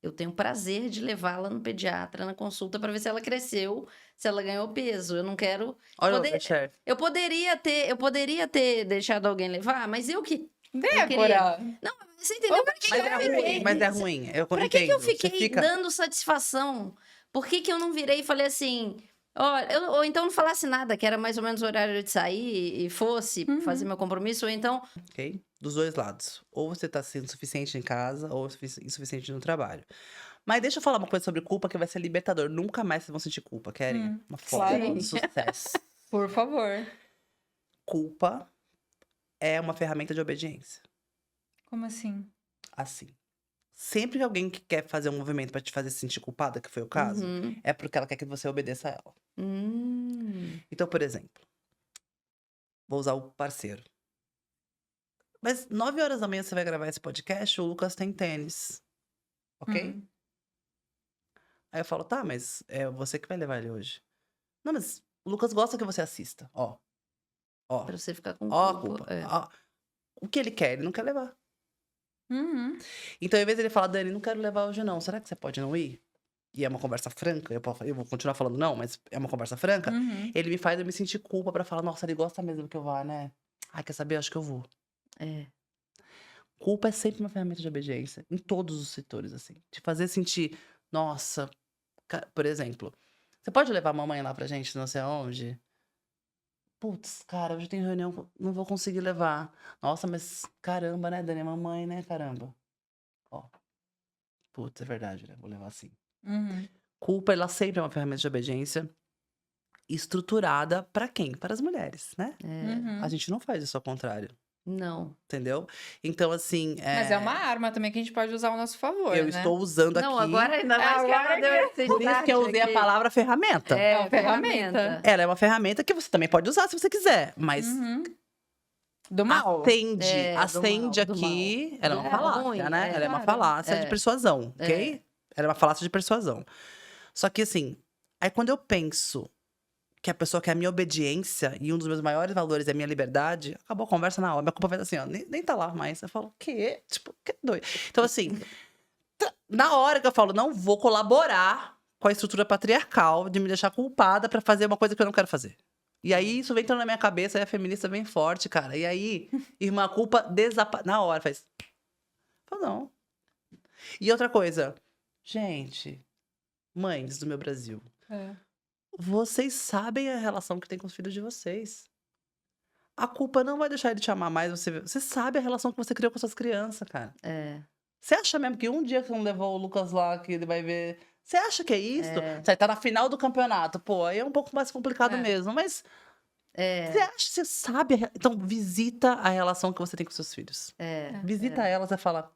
Eu tenho prazer de levá-la no pediatra, na consulta, para ver se ela cresceu, se ela ganhou peso. Eu não quero. Olha o overshare. Eu poderia ter deixado alguém levar, mas eu que. Eu queria. Débora! Não, você entendeu? Pra que Mas eu é fiquei? ruim, mas é ruim. Eu Pra que eu entendo. Você fiquei fica... dando satisfação? Por que eu não virei e falei assim... ou então não falasse nada, que era mais ou menos o horário de sair e fosse fazer meu compromisso, ou então... Ok? Dos dois lados. Ou você tá sendo suficiente em casa, ou insuficiente no trabalho. Mas deixa eu falar uma coisa sobre culpa que vai ser libertador. Nunca mais vocês vão sentir culpa, querem? Uma fórmula claro. de sucesso. Por favor. Culpa é uma ferramenta de obediência. Como assim? Assim. Sempre que alguém que quer fazer um movimento pra te fazer se sentir culpada, que foi o caso, é porque ela quer que você obedeça a ela. Então, por exemplo, vou usar o parceiro. Mas 9h da manhã você vai gravar esse podcast, o Lucas tem tênis. Ok? Aí eu falo, tá, mas é você que vai levar ele hoje. Não, mas o Lucas gosta que você assista. Ó. Pra você ficar com Ó a culpa. culpa. Ó. O que ele quer, ele não quer levar. Uhum. Então, ao invés dele falar, Dani, não quero levar hoje não. Será que você pode não ir? E é uma conversa franca, eu vou continuar falando não, mas é uma conversa franca. Ele me faz eu me sentir culpa pra falar, nossa, ele gosta mesmo que eu vá, né? Ai, quer saber? Acho que eu vou. Culpa é sempre uma ferramenta de obediência, em todos os setores, assim. Te fazer sentir, nossa, por exemplo, você pode levar a mamãe lá pra gente, não sei aonde? Putz, cara, hoje tem reunião, não vou conseguir levar. Nossa, mas caramba, né, Dani? É mamãe, né, caramba? Ó. Putz, é verdade, né? Vou levar assim. Culpa, ela sempre é uma ferramenta de obediência estruturada pra quem? Para as mulheres, né? A gente não faz isso ao contrário. Não. Entendeu? Então, assim. Mas é uma arma também que a gente pode usar ao nosso favor, Eu né? estou usando Não, aqui. agora ainda mais que ela deu esse Por isso que eu usei a palavra ferramenta. É, uma ferramenta. Ela é uma ferramenta que você também pode usar se você quiser, mas Do mal. acende do aqui. mal. Ela é uma Do falácia, ruim, né? Ela é uma claro. falácia de persuasão, ok? Ela é uma falácia de persuasão. Só que, assim, aí quando eu penso que a pessoa quer a minha obediência e um dos meus maiores valores é a minha liberdade, acabou a conversa na hora. Minha culpa vai assim, ó, nem tá lá mais. Eu falo, quê? Tipo, que doido. Então, assim, na hora que eu falo, não vou colaborar com a estrutura patriarcal de me deixar culpada pra fazer uma coisa que eu não quero fazer. E aí, isso vem entrando na minha cabeça, aí a feminista vem forte, cara. E aí, irmã, a culpa na hora, faz... Fala, não. E outra coisa, gente, mães do meu Brasil, vocês sabem a relação que tem com os filhos de vocês. A culpa não vai deixar ele te amar mais. Você sabe a relação que você criou com suas crianças, cara. Você acha mesmo que um dia que não levou o Lucas lá, que ele vai ver... Você acha que é isso? Você tá na final do campeonato. Pô, aí é um pouco mais complicado mesmo. Mas você sabe... Então, visita a relação que você tem com seus filhos. Visita elas e fala...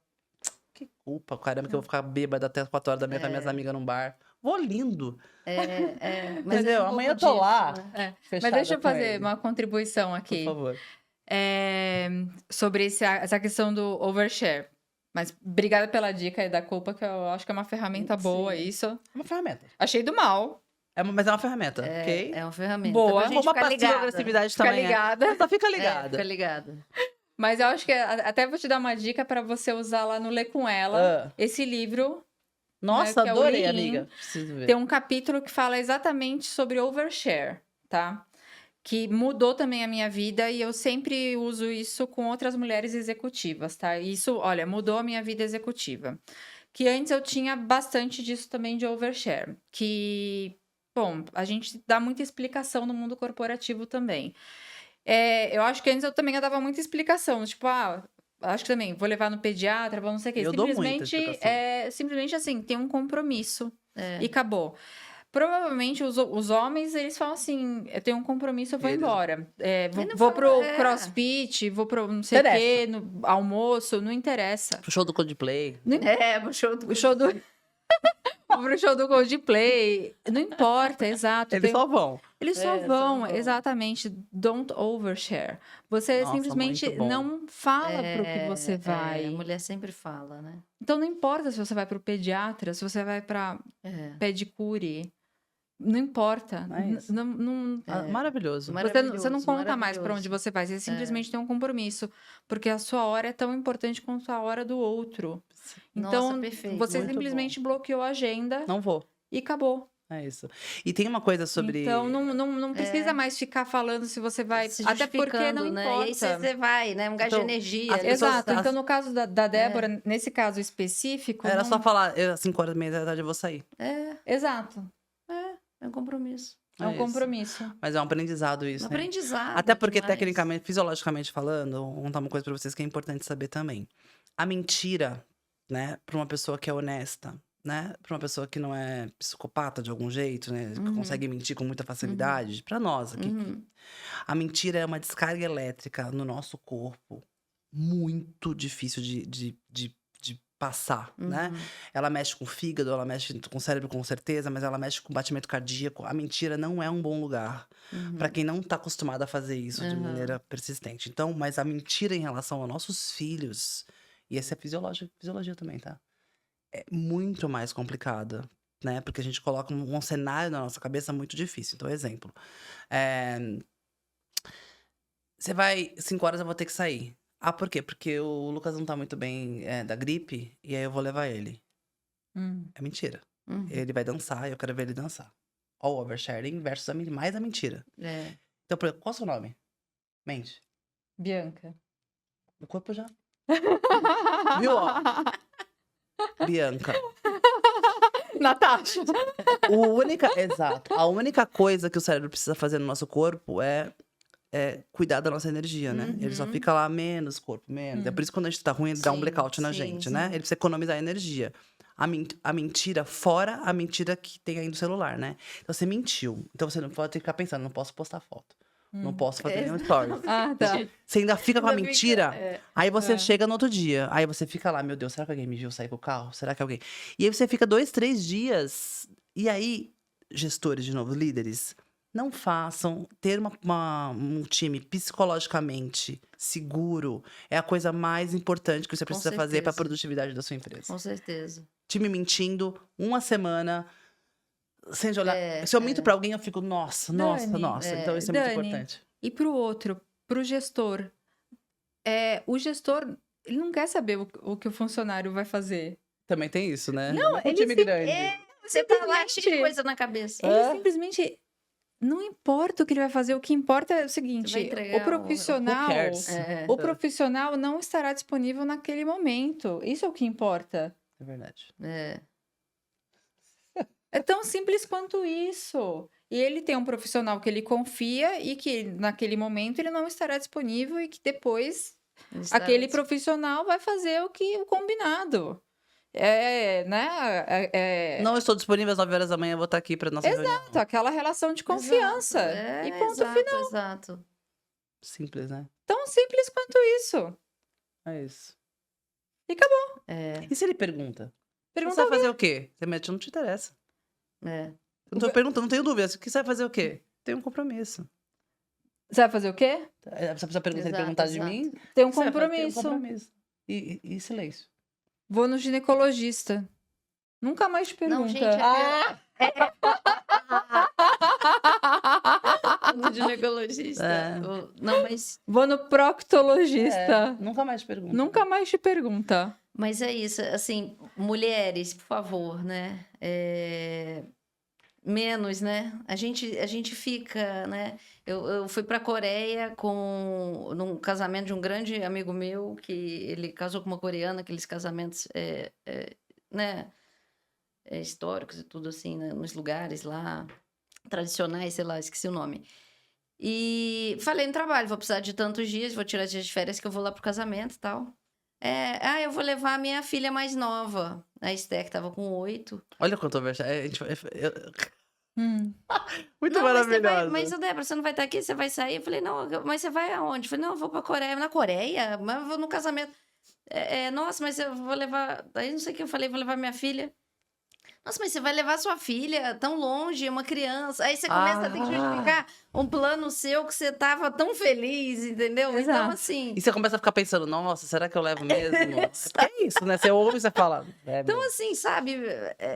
Que culpa, caramba, que eu vou ficar bêbada até 4h da manhã com as minhas amigas num bar. Vou lindo. Mas entendeu? Amanhã eu tô lá. Mas deixa eu fazer uma contribuição aqui. Por favor. Sobre essa questão do overshare. Mas obrigada pela dica aí da culpa, que eu acho que é uma ferramenta boa, isso. É uma ferramenta. Achei do mal. Mas é uma ferramenta, ok? É uma ferramenta. Boa. Pra gente Uma ficar passiva ligada. agressividade Fica também. ligada. Só fica ligada. Fica ligada. Mas eu acho que até vou te dar uma dica para você usar lá no Lê Com Ela. Esse livro. Nossa, que é o adorei, Lean. amiga. Preciso ver. Tem um capítulo que fala exatamente sobre overshare, tá? Que mudou também a minha vida e eu sempre uso isso com outras mulheres executivas, tá? Isso, olha, mudou a minha vida executiva. Que antes eu tinha bastante disso também de overshare. Que, bom, a gente dá muita explicação no mundo corporativo também. Eu acho que antes eu também dava muita explicação, tipo, acho que também, vou levar no pediatra, vou não sei o quê. Eu dou muita explicação. Simplesmente assim, tem um compromisso É. e acabou. Provavelmente os homens, eles falam assim, eu tenho um compromisso, eu vou Eles- embora. Ele não Vou pro fala, crossfit, vou pro não sei o quê, no almoço, não interessa. Pro show do Coldplay. o show do... O show do... Vou pro show do Coldplay, não importa, exato. Eles só vão. Eles só É, só vão, vão. Exatamente. Don't overshare. Você Nossa, simplesmente muito bom. não fala pro que você vai. A mulher sempre fala, né? Então não importa se você vai pro pediatra, se você vai pra É. pedicure. Não importa. É isso. Maravilhoso. Você não conta mais pra maravilhoso. onde você vai. Você simplesmente tem um compromisso. Porque a sua hora é tão importante quanto a hora do outro. Então, Nossa, perfeito, você muito simplesmente bloqueou a agenda Não vou. e acabou. É isso. E tem uma coisa sobre... Então, não precisa mais ficar falando se você vai. Se Até porque não justificando, né? importa. E aí você vai, né? Um gás Então, de energia. as né? pessoas- Exato. Então, no caso da Débora, nesse caso específico. Era não- só falar, às 5h30 da tarde eu vou sair. Exato. É um compromisso. É um isso. compromisso. Mas é um aprendizado isso, Um né? aprendizado. Até porque, demais. tecnicamente, fisiologicamente falando, vou contar uma coisa pra vocês que é importante saber também. A mentira, né, pra uma pessoa que é honesta, né, pra uma pessoa que não é psicopata de algum jeito, né, que consegue mentir com muita facilidade, pra nós aqui. A mentira é uma descarga elétrica no nosso corpo muito difícil de passar, né? Ela mexe com o fígado, ela mexe com o cérebro com certeza, mas ela mexe com o batimento cardíaco. A mentira não é um bom lugar pra quem não tá acostumado a fazer isso de maneira persistente. Então, mas a mentira em relação aos nossos filhos, e essa é fisiologia também, tá? É muito mais complicada, né? Porque a gente coloca um cenário na nossa cabeça muito difícil. Então, exemplo. Você vai, 5h eu vou ter que sair. Ah, por quê? Porque o Lucas não tá muito bem da gripe, e aí eu vou levar ele. É mentira. Ele vai dançar e eu quero ver ele dançar. Ó, o oversharing versus mais a mentira. É. Então, por exemplo, qual é o seu nome? Mente. Bianca. O corpo já. Viu, ó? Bianca. Natasha. Exato. A única coisa que o cérebro precisa fazer no nosso corpo é cuidar da nossa energia, né? Ele só fica lá menos, corpo, menos. É por isso que quando a gente tá ruim, ele dá um Sim, blackout na sim, gente, sim. né? Ele precisa economizar energia. A mentira, fora a mentira que tem aí no celular, né? Então você mentiu. Então você não pode ficar pensando, não posso postar foto. Não posso fazer nenhum story. Ah, tá. Você ainda fica com a Ainda fica, mentira. Aí você chega no outro dia. Aí você fica lá, meu Deus, será que alguém me viu sair com o carro? Será que alguém. E aí você fica 2, 3 dias. E aí, gestores, de novo, líderes, não façam. Ter um time psicologicamente seguro é a coisa mais importante que você precisa fazer para a certeza. produtividade da sua empresa. Com certeza. Time mentindo, uma semana. Sem olhar. Se eu minto pra alguém, eu fico, nossa. Então isso é muito Dani, importante. E pro outro, pro gestor. O gestor, ele não quer saber o que o funcionário vai fazer. Também tem isso, né? Não, Um ele time se- grande. Você tá lá cheio de Simplesmente- coisa na cabeça. Ele simplesmente. Não importa o que ele vai fazer, o que importa é o Você vai seguinte: entregar o profissional. Who cares? O profissional não estará disponível naquele momento. Isso é o que importa. É verdade. É tão simples quanto isso. E ele tem um profissional que ele confia e que naquele momento ele não estará disponível e que depois aquele profissional vai fazer o combinado. Né? Não estou disponível às 9h da manhã, eu vou estar aqui para nossa reunião. Exato, aquela relação de confiança. E ponto final. Exato. Simples, né? Tão simples quanto isso. É isso. E acabou. E se ele pergunta? Pergunta Você vai fazer o quê? Você mete, não te interessa. É. Eu não tô perguntando, não tenho dúvida. O que você vai fazer o quê? Tem um compromisso. Você vai fazer o quê? Você precisa perguntar, se ele Exato, perguntar de exato. mim. Tem um você vai fazer? Tem um compromisso. compromisso. E silêncio. Vou no ginecologista. Nunca mais te pergunta. Não, gente, no ginecologista. Não, mas Vou no proctologista. Nunca mais te pergunta. Nunca mais te pergunta. Mas é isso, assim, mulheres, por favor, né? Menos, né? A gente fica, né? Eu fui pra Coreia num casamento de um grande amigo meu, que ele casou com uma coreana, aqueles casamentos, né? Históricos e tudo assim, né? Nos lugares lá. tradicionais, sei lá, esqueci o nome. E falei no trabalho, vou precisar de tantos dias, vou tirar dias de férias que eu vou lá pro casamento e tal. Eu vou levar a minha filha mais nova, a Esther, que tava com 8. Olha quanto eu vejo. Hum. Muito Não, mas maravilhosa. Débora, você não vai estar aqui, você vai sair? Eu falei, não, mas você vai aonde? Eu falei, não, eu vou pra Coreia. Na Coreia? Mas eu vou no casamento. Nossa, mas eu vou levar. Aí não sei o que eu falei, vou levar minha filha. Nossa, mas você vai levar sua filha tão longe, uma criança. Aí você começa a ter que justificar um plano seu que você tava tão feliz, entendeu? Então, Exato. assim. E você começa a ficar pensando, nossa, será que eu levo mesmo? É isso, né? Você ouve e você fala. Então, Meu. assim, sabe?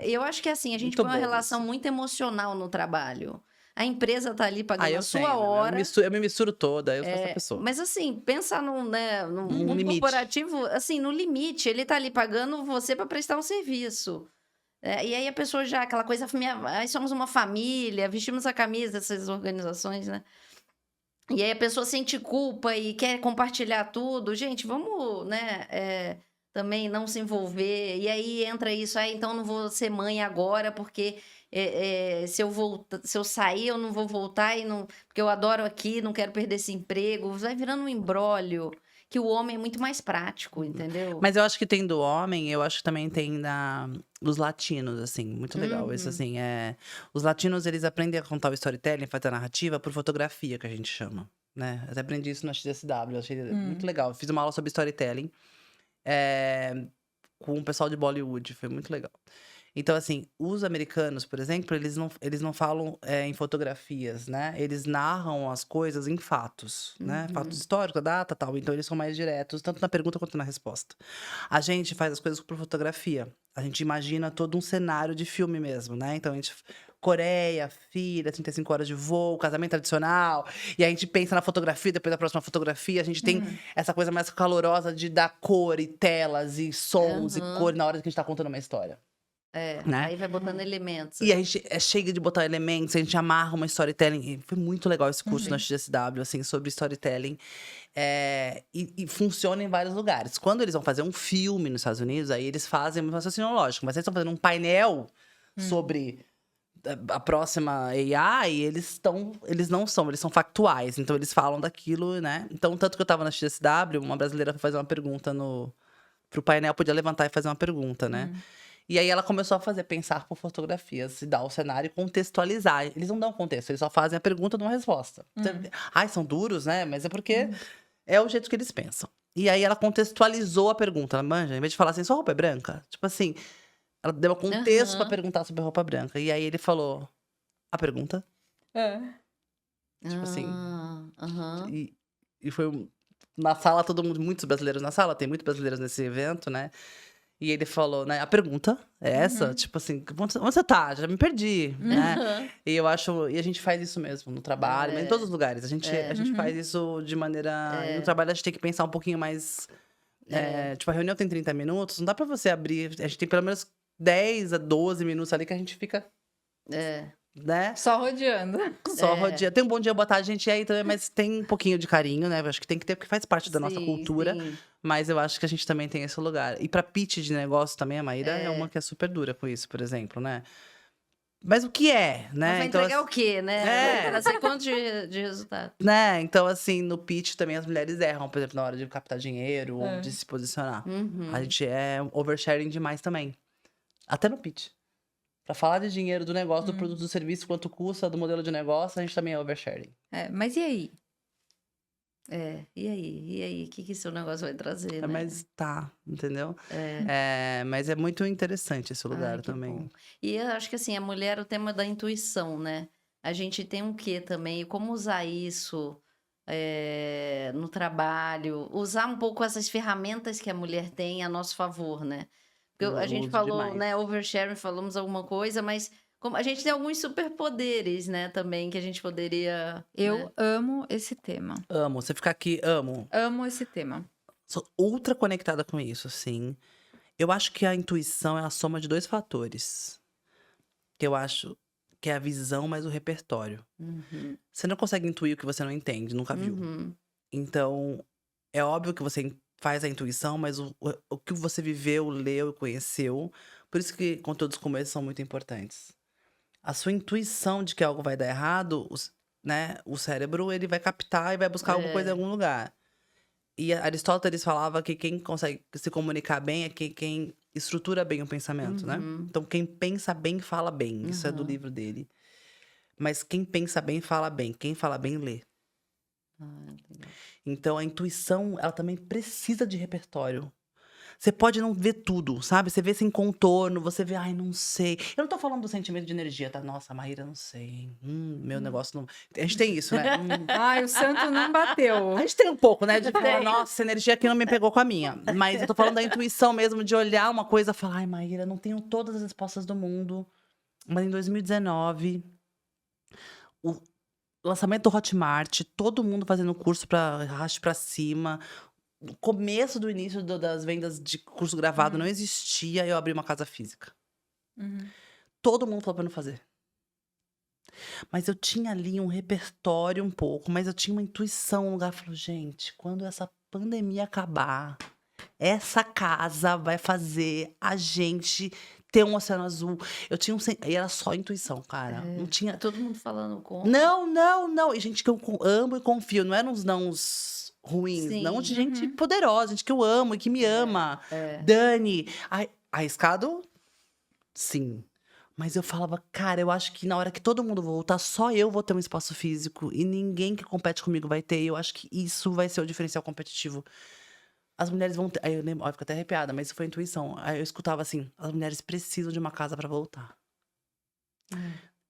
Eu acho que assim, a gente Muito põe uma bom relação isso. muito emocional no trabalho. A empresa tá ali pagando Eu a sua tenho, né? hora. Eu me misturo toda, eu sou essa pessoa. Mas assim, pensa no Um mundo limite. corporativo, assim, no limite, ele tá ali pagando você para prestar um serviço. E aí a pessoa já, aquela coisa, aí somos uma família, vestimos a camisa dessas organizações, né? E aí a pessoa sente culpa e quer compartilhar tudo. Gente, vamos, né, também não se envolver. E aí entra isso, então não vou ser mãe agora, porque se eu sair, eu não vou voltar, porque eu adoro aqui, não quero perder esse emprego. Vai virando um imbróglio, que o homem é muito mais prático, entendeu? Mas eu acho que tem do homem, eu acho que também tem dos latinos, assim, muito legal. Isso, Uhum. assim, os latinos, eles aprendem a contar o storytelling, fazer a narrativa por fotografia, que a gente chama, né? Eu até aprendi isso na XSW, eu achei muito legal. Eu fiz uma aula sobre storytelling com o pessoal de Bollywood, foi muito legal. Então, assim, os americanos, por exemplo, eles não falam em fotografias, né? Eles narram as coisas em fatos, né? Fatos históricos, a data, tal. Então, eles são mais diretos, tanto na pergunta quanto na resposta. A gente faz as coisas por fotografia. A gente imagina todo um cenário de filme mesmo, né? Então, a gente... Coreia, filha, 35 horas de voo, casamento tradicional. E a gente pensa na fotografia, depois da próxima fotografia. A gente tem essa coisa mais calorosa de dar cor e telas e sons e cor na hora que a gente tá contando uma história. Né? Aí vai botando elementos. E a gente chega de botar elementos, a gente amarra uma storytelling. E foi muito legal esse curso na XSW, assim, sobre storytelling. E funciona em vários lugares. Quando eles vão fazer um filme nos Estados Unidos, aí eles fazem um raciocínio lógico. Mas eles estão fazendo um painel sobre a próxima AI, eles não são, eles são factuais. Então, eles falam daquilo, né? Então, tanto que eu tava na XSW, uma brasileira foi fazer uma pergunta pro painel, podia levantar e fazer uma pergunta, né? E aí ela começou a pensar por fotografias, se dar o cenário e contextualizar. Eles não dão contexto, eles só fazem a pergunta de uma resposta. Ai, são duros, né? Mas é porque é o jeito que eles pensam. E aí ela contextualizou a pergunta. Ela manja, em vez de falar assim, sua roupa é branca? Tipo assim, ela deu um contexto pra perguntar sobre a roupa branca. E aí ele falou, a pergunta? Tipo assim. E foi na sala, todo mundo, muitos brasileiros na sala, tem muitos brasileiros nesse evento, né? E ele falou, né? A pergunta é essa? Tipo assim, onde você tá? Já me perdi, né? E eu acho... E a gente faz isso mesmo, no trabalho, mas em todos os lugares. A gente faz isso de maneira... E no trabalho a gente tem que pensar um pouquinho mais... Tipo, a reunião tem 30 minutos, não dá pra você abrir... A gente tem pelo menos 10 a 12 minutos ali que a gente fica... Né? Só rodeando. Só rodeando. Tem um bom dia, boa tarde, gente. E aí também, mas tem um pouquinho de carinho, né? Eu acho que tem que ter, porque faz parte da nossa cultura. Sim. Mas eu acho que a gente também tem esse lugar. E pra pitch de negócio também, a Maíra é uma que é super dura com isso, por exemplo, né? Mas o que é, né? Mas vai entregar o quê, né? Vai trazer quanto de resultado? Né? Então, assim, no pitch também as mulheres erram, por exemplo, na hora de captar dinheiro ou de se posicionar. A gente é oversharing demais também. Até no pitch. Pra falar de dinheiro, do negócio, do produto, do serviço, quanto custa, do modelo de negócio, a gente também é oversharing. Mas e aí? E aí? O que seu negócio vai trazer, né? Mas tá, entendeu? Mas é muito interessante esse lugar que também. bom. E eu acho que assim, a mulher, o tema da intuição, né? A gente tem um quê também? E como usar isso no trabalho? Usar um pouco essas ferramentas que a mulher tem a nosso favor, né? Porque a gente uso falou, demais. né? Oversharing, falamos alguma coisa, mas como a gente tem alguns superpoderes, né? Também que a gente poderia... Eu amo esse tema. Amo. Você ficar aqui, amo. Amo esse tema. Sou ultra conectada com isso, assim. Eu acho que a intuição é a soma de 2 fatores. Que eu acho que é a visão mais o repertório. Você não consegue intuir o que você não entende, nunca viu. Então, é óbvio que você faz a intuição, mas o que você viveu, leu e conheceu. Por isso que conteúdos como esse são muito importantes. a sua intuição de que algo vai dar errado, né? O cérebro, ele vai captar e vai buscar alguma coisa em algum lugar. E Aristóteles falava que quem consegue se comunicar bem é quem estrutura bem o pensamento, né? Então, quem pensa bem, fala bem. Isso é do livro dele. Mas quem pensa bem, fala bem. Quem fala bem, lê. Então, a intuição, ela também precisa de repertório. Você pode não ver tudo, sabe? Você vê sem contorno, você vê, ai, não sei. Eu não tô falando do sentimento de energia, tá? Nossa, Maíra, não sei. Hein? Meu negócio não... A gente tem isso, né? Ai, o santo não bateu. A gente tem um pouco, né? De falar, nossa, essa energia aqui não me pegou com a minha. Mas eu tô falando da intuição mesmo, de olhar uma coisa e falar, ai, Maíra, não tenho todas as respostas do mundo. Mas em 2019, o lançamento do Hotmart, todo mundo fazendo curso pra arraste pra cima. No começo do início das vendas de curso gravado não existia, eu abri uma casa física. Todo mundo falou pra não fazer. Mas eu tinha ali um repertório um pouco, mas eu tinha uma intuição, um lugar. Falou, gente, quando essa pandemia acabar, essa casa vai fazer a gente ter um oceano azul. Eu tinha e era só intuição, cara. Não tinha... Todo mundo falando com... Não. E gente que eu amo e confio. Não eram uns nãos ruins. Sim. Não de gente poderosa, gente que eu amo e que me ama. Dani. Arriscado? Sim. Mas eu falava, cara, eu acho que na hora que todo mundo voltar, só eu vou ter um espaço físico. E ninguém que compete comigo vai ter. E eu acho que isso vai ser o diferencial competitivo. As mulheres vão ter... Aí eu lembro, eu fico até arrepiada, mas isso foi intuição. Aí eu escutava assim, as mulheres precisam de uma casa pra voltar.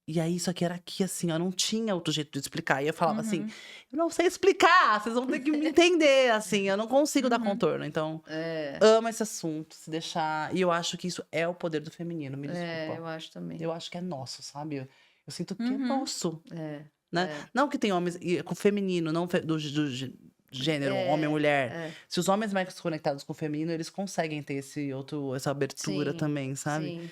E aí, isso aqui era aqui, assim, eu não tinha outro jeito de explicar. E eu falava assim, eu não sei explicar, vocês vão ter que me entender, assim, eu não consigo dar contorno. Então, amo esse assunto, se deixar... E eu acho que isso é o poder do feminino, me desculpa. eu acho também. Eu acho que é nosso, sabe? Eu sinto que é nosso, É. né? Não que tem homens... Com feminino, não do gênero, homem ou mulher. Se os homens mais conectados com o feminino, eles conseguem ter essa abertura Sim, também, sabe? Sim.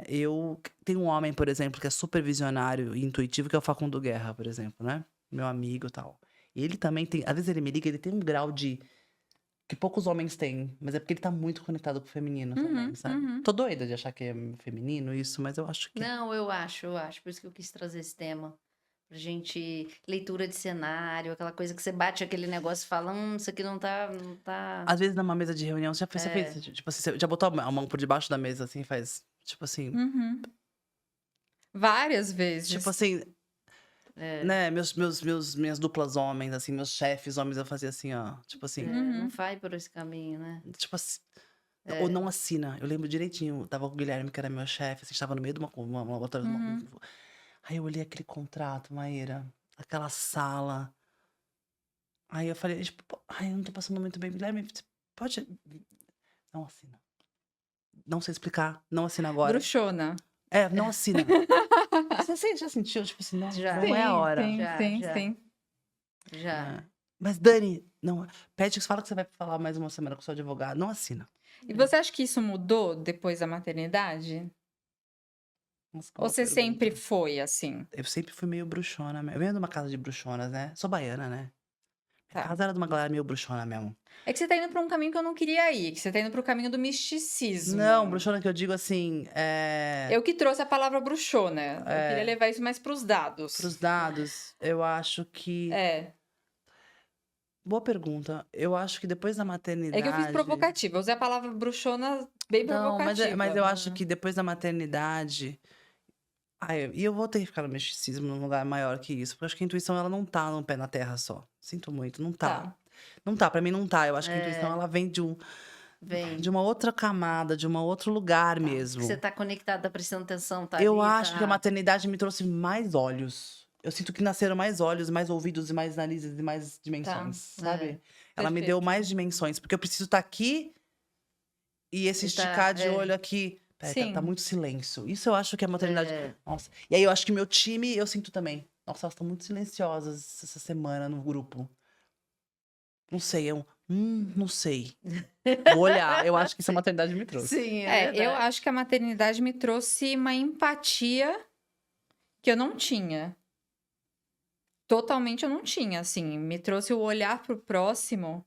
Eu tenho um homem, por exemplo, que é super visionário e intuitivo, que é o Facundo Guerra, por exemplo, né? Meu amigo e tal. E ele também tem... Às vezes ele me liga, ele tem um grau de... Que poucos homens têm. Mas é porque ele tá muito conectado com o feminino também, sabe? Tô doida de achar que é feminino isso, mas eu acho que... Não, eu acho. Por isso que eu quis trazer esse tema. Pra gente... Leitura de cenário, aquela coisa que você bate aquele negócio e fala, isso aqui não tá... Às vezes, numa mesa de reunião, você fez... Tipo assim, você já botou a mão por debaixo da mesa, assim, faz... Tipo assim... Várias vezes. Tipo assim... Né? Minhas duplas homens, assim, meus chefes homens, eu fazia assim, ó. Tipo assim... Não vai por esse caminho, né? Tipo assim... Ou não assina. Eu lembro direitinho. Tava com o Guilherme, que era meu chefe. Assim, estava no meio de uma outra... Aí eu olhei aquele contrato, Maíra. Aquela sala. Aí eu falei, tipo... Ai, eu não tô passando muito bem. Guilherme, você pode... Não assina. Não sei explicar. Não assina agora. Bruxona. Não assina. Você já sentiu, tipo assim, não, Já. não é a hora. Sim. Já. Mas, Dani, não, pede, fala que você vai falar mais uma semana com o seu advogado. Não assina. E você acha que isso mudou depois da maternidade? Nossa, que Ou boa você pergunta. sempre foi assim? Eu sempre fui meio bruxona. Eu venho de uma casa de bruxonas, né? Sou baiana, né? Minha Tá. casa era de uma galera meio bruxona mesmo. É que você tá indo pra um caminho que eu não queria ir, que você tá indo pro caminho do misticismo. Não, bruxona que eu digo assim, Eu que trouxe a palavra bruxona. Eu queria levar isso mais pros dados. Pros dados, eu acho que... Boa pergunta. Eu acho que depois da maternidade... É que eu fiz provocativa. Eu usei a palavra bruxona bem provocativa. Mas eu acho que depois da maternidade... E eu vou ter que ficar no misticismo num lugar maior que isso. Porque eu acho que a intuição, ela não tá no pé na terra só. Sinto muito, não tá. Tá. Não tá, pra mim não tá. Eu acho que a intuição, ela vem de uma outra camada, de um outro lugar mesmo. Você tá conectada, prestando atenção, tá Eu ali, acho que a maternidade me trouxe mais olhos. Eu sinto que nasceram mais olhos, mais ouvidos, e mais narizes e mais dimensões, sabe? Ela me Perfeito. deu mais dimensões. Porque eu preciso estar aqui e esse esticar de olho aqui. Pera, Sim. tá muito silêncio. Isso eu acho que é a maternidade. Nossa. E aí eu acho que meu time, eu sinto também. Nossa, elas estão muito silenciosas essa semana no grupo. Não sei, não sei. Vou olhar. Eu acho que isso a maternidade me trouxe. Sim, Eu acho que a maternidade me trouxe uma empatia que eu não tinha. Totalmente eu não tinha, assim. Me trouxe o olhar pro próximo,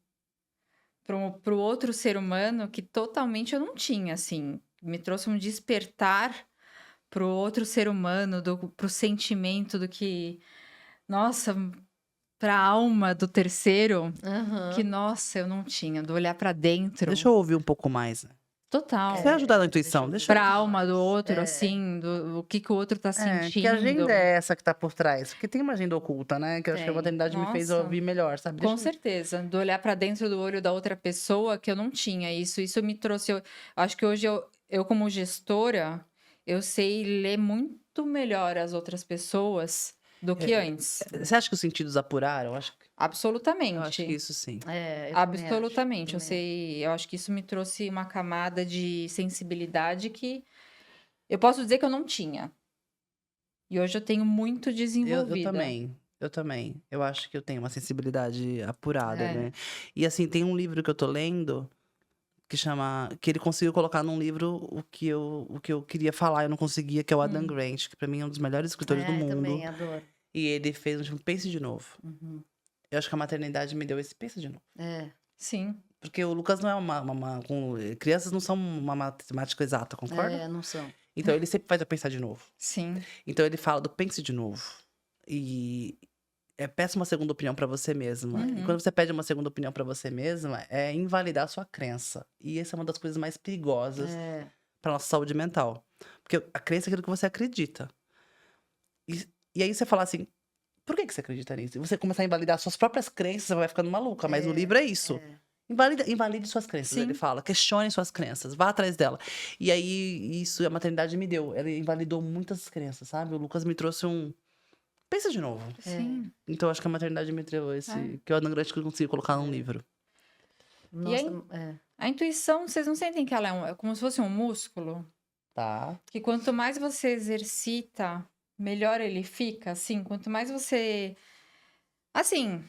pro outro ser humano, que totalmente eu não tinha, assim. Me trouxe um despertar pro outro ser humano, pro sentimento do que, nossa, pra alma do terceiro, que, Aham. nossa, eu não tinha, do olhar pra dentro. Deixa eu ouvir um pouco mais. Total. Você ajudar na intuição, eu deixa eu... Pra ver alma do mais. outro, assim, o que que o outro tá que sentindo. agenda é essa que tá por trás? Porque tem uma agenda oculta, né? Que eu acho que a Tem. maternidade me fez Nossa. ouvir melhor, sabe? Com certeza, do olhar pra dentro do olho da outra pessoa que eu não tinha isso me trouxe, eu acho que hoje eu como gestora, eu sei ler muito melhor as outras pessoas do que antes. Você acha que os sentidos apuraram? Eu acho que Absolutamente. isso sim. Eu também Absolutamente. acho, Eu acho que isso me trouxe uma camada de sensibilidade que eu posso dizer que eu não tinha. E hoje eu tenho muito Eu desenvolvida. também. Eu também. Eu acho que eu tenho uma sensibilidade apurada, É. né? E assim, tem um livro que eu tô lendo que chama. Que ele conseguiu colocar num livro o que eu queria falar, eu não conseguia, que é o Adam Grant, que pra mim é um dos melhores escritores do Eu mundo. também adoro. E ele fez um tipo, pense de novo. Uhum. Eu acho que a maternidade me deu esse pense de novo. É. Sim. Porque o Lucas não é crianças não são uma matemática exata, concorda? Não são. Então ele sempre faz eu pensar de novo. Sim. Então ele fala do pense de novo. E peça uma segunda opinião pra você mesma. E quando você pede uma segunda opinião pra você mesma, é invalidar a sua crença. E essa é uma das coisas mais perigosas pra nossa saúde mental. Porque a crença é aquilo que você acredita. E aí você fala assim, por que você acredita nisso? E você começar a invalidar suas próprias crenças, você vai ficando maluca. Mas o livro é isso. Invalide suas crenças, Sim. ele fala. Questione suas crenças, vá atrás dela. E aí, isso a maternidade me deu. Ela invalidou muitas crenças, sabe? O Lucas me trouxe um... Pensa de novo. Sim. Então, acho que a maternidade me deu esse... Que eu não grande que eu consigo colocar num livro. Nossa, A intuição, vocês não sentem que ela é como se fosse um músculo? Tá. Que quanto mais você exercita, melhor ele fica, assim, quanto mais você... Assim,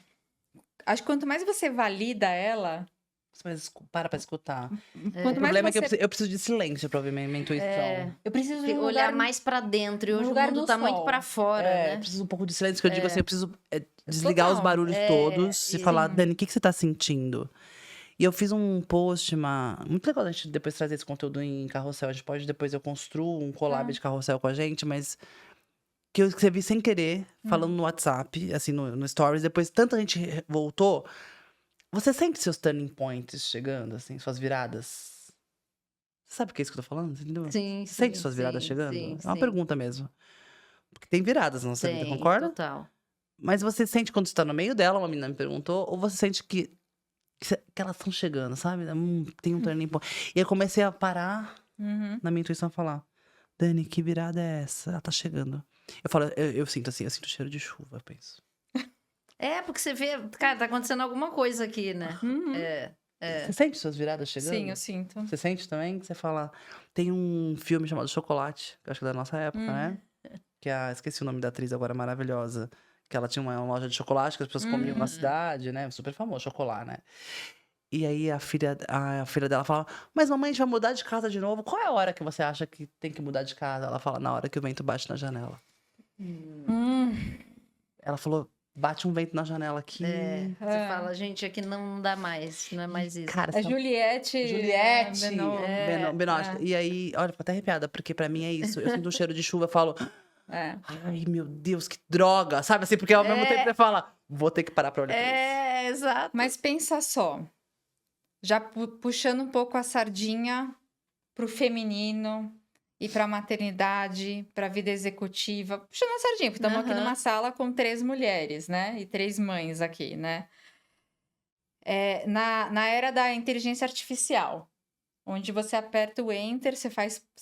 acho que quanto mais você valida ela, Mas para pra escutar. quanto O mais problema é você... que eu preciso de silêncio pra ouvir minha intuição. Eu preciso de um olhar lugar... mais pra dentro. E um hoje o lugar mundo no tá muito sol. pra fora, Eu né? preciso um pouco de silêncio, que eu digo assim, eu preciso desligar os Total. barulhos todos e falar, sim. Dani, o que você tá sentindo? E eu fiz um post, muito legal a gente depois trazer esse conteúdo em carrossel. A gente pode, depois eu construo um collab de carrossel com a gente, mas que eu escrevi sem querer, falando no WhatsApp, assim, no Stories. Depois tanta gente voltou. Você sente seus turning points chegando, assim, suas viradas? Você sabe o que é isso que eu tô falando? Você entendeu? Sim, Você sente suas viradas chegando? sim, É uma sim. pergunta mesmo. Porque tem viradas na nossa vida, Tem, concorda? total. Mas você sente quando você tá no meio dela, uma menina me perguntou, ou você sente que elas estão chegando, sabe? Tem um turning point. E eu comecei a parar Uhum. na minha intuição e falar, Dani, que virada é essa? Ela tá chegando. Eu falo, eu sinto assim, eu sinto cheiro de chuva, eu penso. Porque você vê, cara, tá acontecendo alguma coisa aqui, né? Uhum. Você sente suas viradas chegando? Sim, eu sinto. Você sente também? Que você fala. Tem um filme chamado Chocolate, que eu acho que é da nossa época, né? Que esqueci o nome da atriz agora, maravilhosa. Que ela tinha uma loja de chocolate que as pessoas comiam na cidade, né? Super famoso, chocolate, né? E aí a filha dela fala: Mas mamãe, a gente vai mudar de casa de novo. Qual é a hora que você acha que tem que mudar de casa? Ela fala: Na hora que o vento bate na janela. Ela falou: Bate um vento na janela aqui. Você fala, gente, aqui não dá mais, não é mais isso. Cara, É Juliette. Benoit. E aí, olha, fico até arrepiada, porque pra mim é isso. Eu sinto um cheiro de chuva, eu falo, ai, meu Deus, que droga. Sabe assim, porque ao mesmo tempo você fala, vou ter que parar pra olhar pra isso. Exato. Mas pensa só, já puxando um pouco a sardinha pro feminino e pra maternidade, pra vida executiva. Puxando a sardinha, porque estamos aqui numa sala com 3 mulheres, né? E 3 mães aqui, né? Na era da inteligência artificial, onde você aperta o Enter, se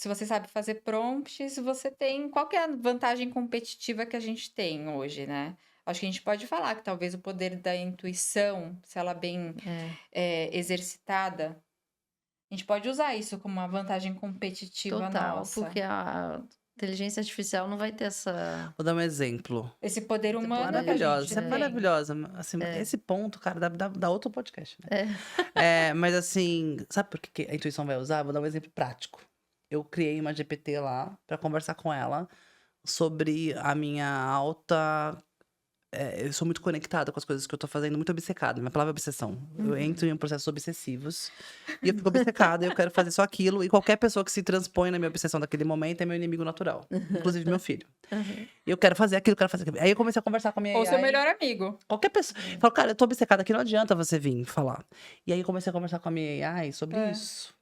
você sabe fazer prompts, você tem... Qual que é a vantagem competitiva que a gente tem hoje, né? Acho que a gente pode falar que talvez o poder da intuição, se ela bem exercitada, a gente pode usar isso como uma vantagem competitiva Total, nossa. porque a inteligência artificial não vai ter essa... Vou dar um exemplo. Esse poder humano que a Maravilhosa, gente isso é tem. maravilhosa. Assim, esse ponto, cara, dá outro podcast, né? Mas assim, sabe por que a intuição vai usar? Vou dar um exemplo prático. Eu criei uma GPT lá pra conversar com ela sobre a minha alta eu sou muito conectada com as coisas que eu tô fazendo, muito obcecada. Minha palavra é obsessão. Eu entro em processos obsessivos e eu fico obcecada, eu quero fazer só aquilo. E qualquer pessoa que se transpõe na minha obsessão daquele momento é meu inimigo natural. Inclusive meu filho. E eu quero fazer aquilo, quero fazer aquilo. Aí eu comecei a conversar com a minha Ou AI. seu melhor amigo. Qualquer pessoa. Eu falo, cara, eu tô obcecada aqui, não adianta você vir falar. E aí eu comecei a conversar com a minha AI sobre isso.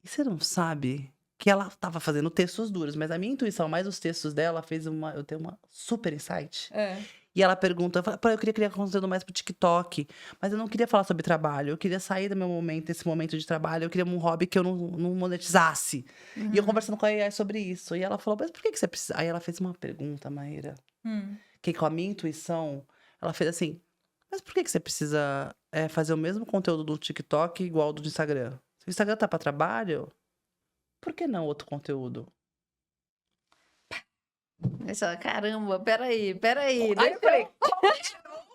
E você não sabe que ela tava fazendo textos duros, mas a minha intuição, mais os textos dela, fez eu ter uma super insight. E ela pergunta, eu queria criar conteúdo mais pro TikTok, mas eu não queria falar sobre trabalho, eu queria sair do meu momento, desse momento de trabalho, eu queria um hobby que eu não monetizasse. E eu conversando com a AI sobre isso. E ela falou, mas por que você precisa? Aí ela fez uma pergunta, Maíra, que com a minha intuição, ela fez assim, mas por que você precisa fazer o mesmo conteúdo do TikTok igual do Instagram? Se o Instagram tá pra trabalho, por que não outro conteúdo? Caramba, peraí. Aí eu falei,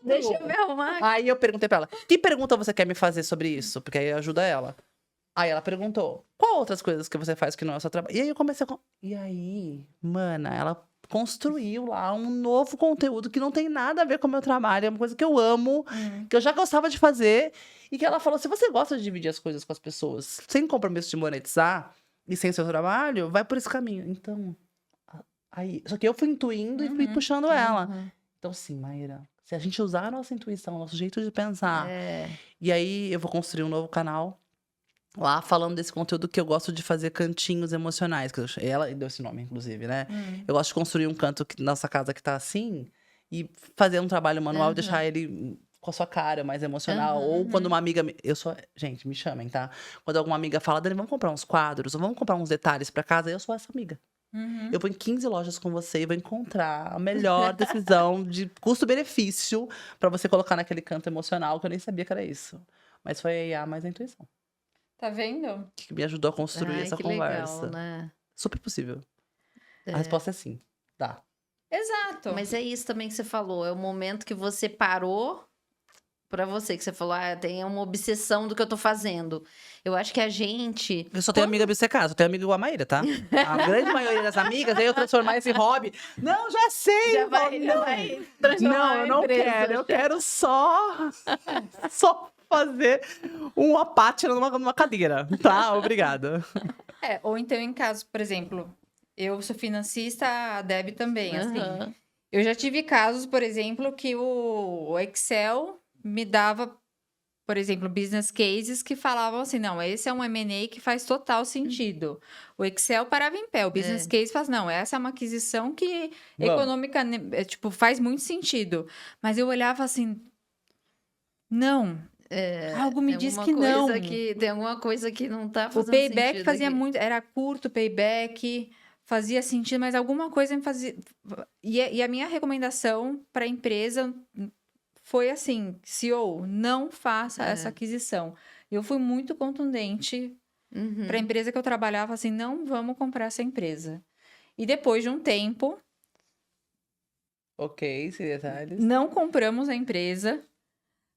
Deixa eu me arrumar. Aí eu perguntei pra ela, que pergunta você quer me fazer sobre isso? Porque aí ajuda ela. Aí ela perguntou, qual outras coisas que você faz que não é o seu trabalho? E aí eu comecei a... E aí, mana, ela construiu lá um novo conteúdo que não tem nada a ver com o meu trabalho. É uma coisa que eu amo, que eu já gostava de fazer. E que ela falou, se você gosta de dividir as coisas com as pessoas, sem compromisso de monetizar e sem seu trabalho, vai por esse caminho. Então... Aí, só que eu fui intuindo e fui puxando ela. Então, sim, Maíra, se a gente usar a nossa intuição, nosso jeito de pensar, e aí eu vou construir um novo canal lá falando desse conteúdo que eu gosto de fazer cantinhos emocionais. Ela deu esse nome, inclusive, né? Eu gosto de construir um canto nossa casa que tá assim e fazer um trabalho manual e deixar ele com a sua cara mais emocional. Ou quando uma amiga... Gente, me chamem, tá? Quando alguma amiga fala, Dani, vamos comprar uns quadros, ou vamos comprar uns detalhes pra casa, eu sou essa amiga. Eu vou em 15 lojas com você e vou encontrar a melhor decisão de custo-benefício pra você colocar naquele canto emocional, que eu nem sabia que era isso. Mas foi a IA mais a intuição. Tá vendo? Que me ajudou a construir essa conversa. Legal, né? Super possível. A resposta é sim. Dá. Exato. Mas é isso também que você falou. É o momento que você parou pra você, que você falou, tem uma obsessão do que eu tô fazendo. Eu acho que a gente... Eu só tenho amiga obcecada, só tenho amiga igual a Maíra, tá? A grande maioria das amigas, aí eu transformar esse hobby. Não, já sei! Já vai transformar Não, eu não empresa, quero. Eu quero só fazer uma pátina numa cadeira, tá? Obrigada. Ou então em casos, por exemplo, eu sou financista, a Deb também, assim. Eu já tive casos, por exemplo, que o Excel me dava, por exemplo, business cases que falavam assim, não, esse é um M&A que faz total sentido. O Excel parava em pé, o business case faz, não, essa é uma aquisição que econômica, tipo, faz muito sentido. Mas eu olhava assim, não, algo me diz que não. Tem alguma coisa que não tá fazendo O payback sentido fazia aqui. muito, era curto o payback, fazia sentido, mas alguma coisa me fazia... E a minha recomendação para a empresa foi assim, CEO, não faça essa aquisição. Eu fui muito contundente para a empresa que eu trabalhava, assim, não vamos comprar essa empresa. E depois de um tempo... Ok, sem detalhes. Não compramos a empresa.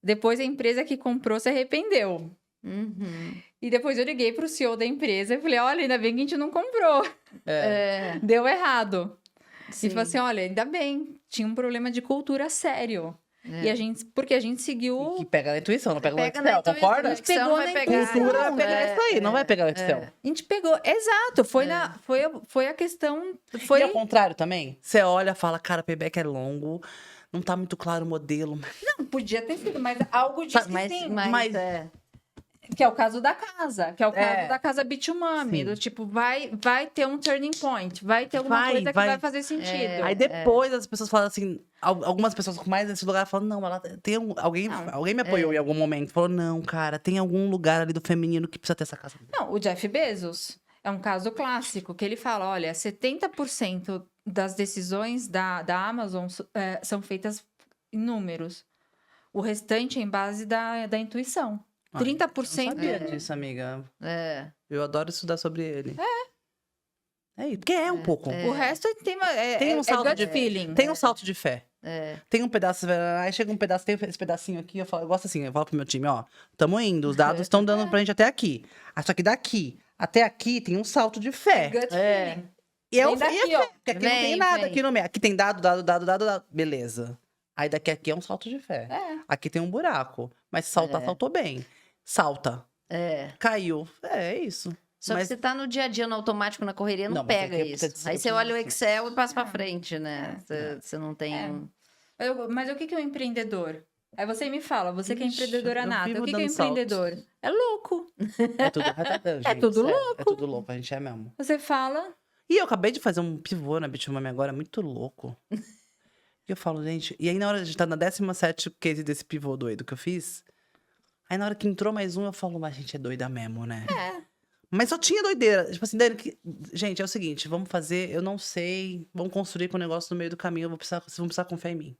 Depois a empresa que comprou se arrependeu. E depois eu liguei pro CEO da empresa e falei, olha, ainda bem que a gente não comprou. Deu errado. Sim. E falou assim, olha, ainda bem, tinha um problema de cultura sério. E porque a gente seguiu... Que pega na intuição, não pega no Pega na Excel, intuição, concorda? a gente pegou na na intuição. Cultura vai pegar isso aí, não vai pegar no Excel. A gente pegou, exato, foi a questão... Foi... E ao contrário também, você olha e fala, cara, payback é longo, não tá muito claro o modelo. Não, podia ter sido, mas algo diz que sim. Mas Que é o caso da casa, que é o caso da casa Bitumami, do tipo, vai ter um turning point, vai ter alguma coisa que vai fazer sentido. Aí depois as pessoas falam assim, algumas pessoas com mais nesse lugar falam, não, ela tem alguém me apoiou em algum momento, falou, não, cara, tem algum lugar ali do feminino que precisa ter essa casa. Não, o Jeff Bezos é um caso clássico, que ele fala, olha, 70% das decisões da Amazon são feitas em números. O restante é em base da intuição. 30%. Eu sabia disso, amiga. Eu adoro estudar sobre ele. Porque é um pouco. O resto Tem um salto gut de feeling. Tem um salto de fé. Tem um pedaço, aí chega um pedaço, tem esse pedacinho aqui, eu gosto assim, eu falo pro meu time, ó, tamo indo, os dados estão dando pra gente até aqui. Só que daqui até aqui tem um salto de fé. Gut feeling. E é Vem daqui, ó. porque aqui não tem nada, aqui no meio. Aqui tem dado, beleza. Aí daqui aqui é um salto de fé. É. Aqui tem um buraco. Mas saltar, É. saltou bem. Salta. É. Caiu. É isso. Só Mas- que você tá no dia a dia, no automático, na correria, não, Não, mas pega aqui é isso. porque Aí eu você olha o preciso- Excel e passa pra frente, né? É. Você não tem... É. Mas o que é um empreendedor? Aí você me fala, você que é Ixi, empreendedora eu nata, vivo o que é um dando saltos. empreendedor? É louco. É tudo retardante, É gente, tudo sério. louco. É tudo louco, a gente é mesmo. Você fala, E eu acabei de fazer um pivô na Bitmami agora, muito louco. E eu falo, gente... E aí, na hora de estar na 17º case desse pivô doido que eu fiz... Aí, na hora que entrou mais um, eu falo, mas a gente é doida mesmo, né? é. Mas só tinha doideira. Tipo assim, Dani, gente, é o seguinte, vamos fazer, eu não sei, vamos construir com o negócio no meio do caminho, vocês vão precisar confiar em mim.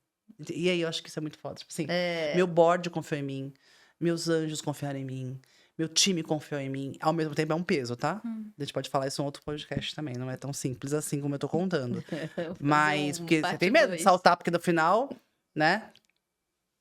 E aí, eu acho que isso é muito foda. Tipo assim, meu board confiou em mim, meus anjos confiaram em mim, meu time confiou em mim. Ao mesmo tempo, é um peso, tá? A gente pode falar isso em outro podcast também, não é tão simples assim como eu tô contando. Mas, porque você parte tem medo de dois. saltar, porque no final, né?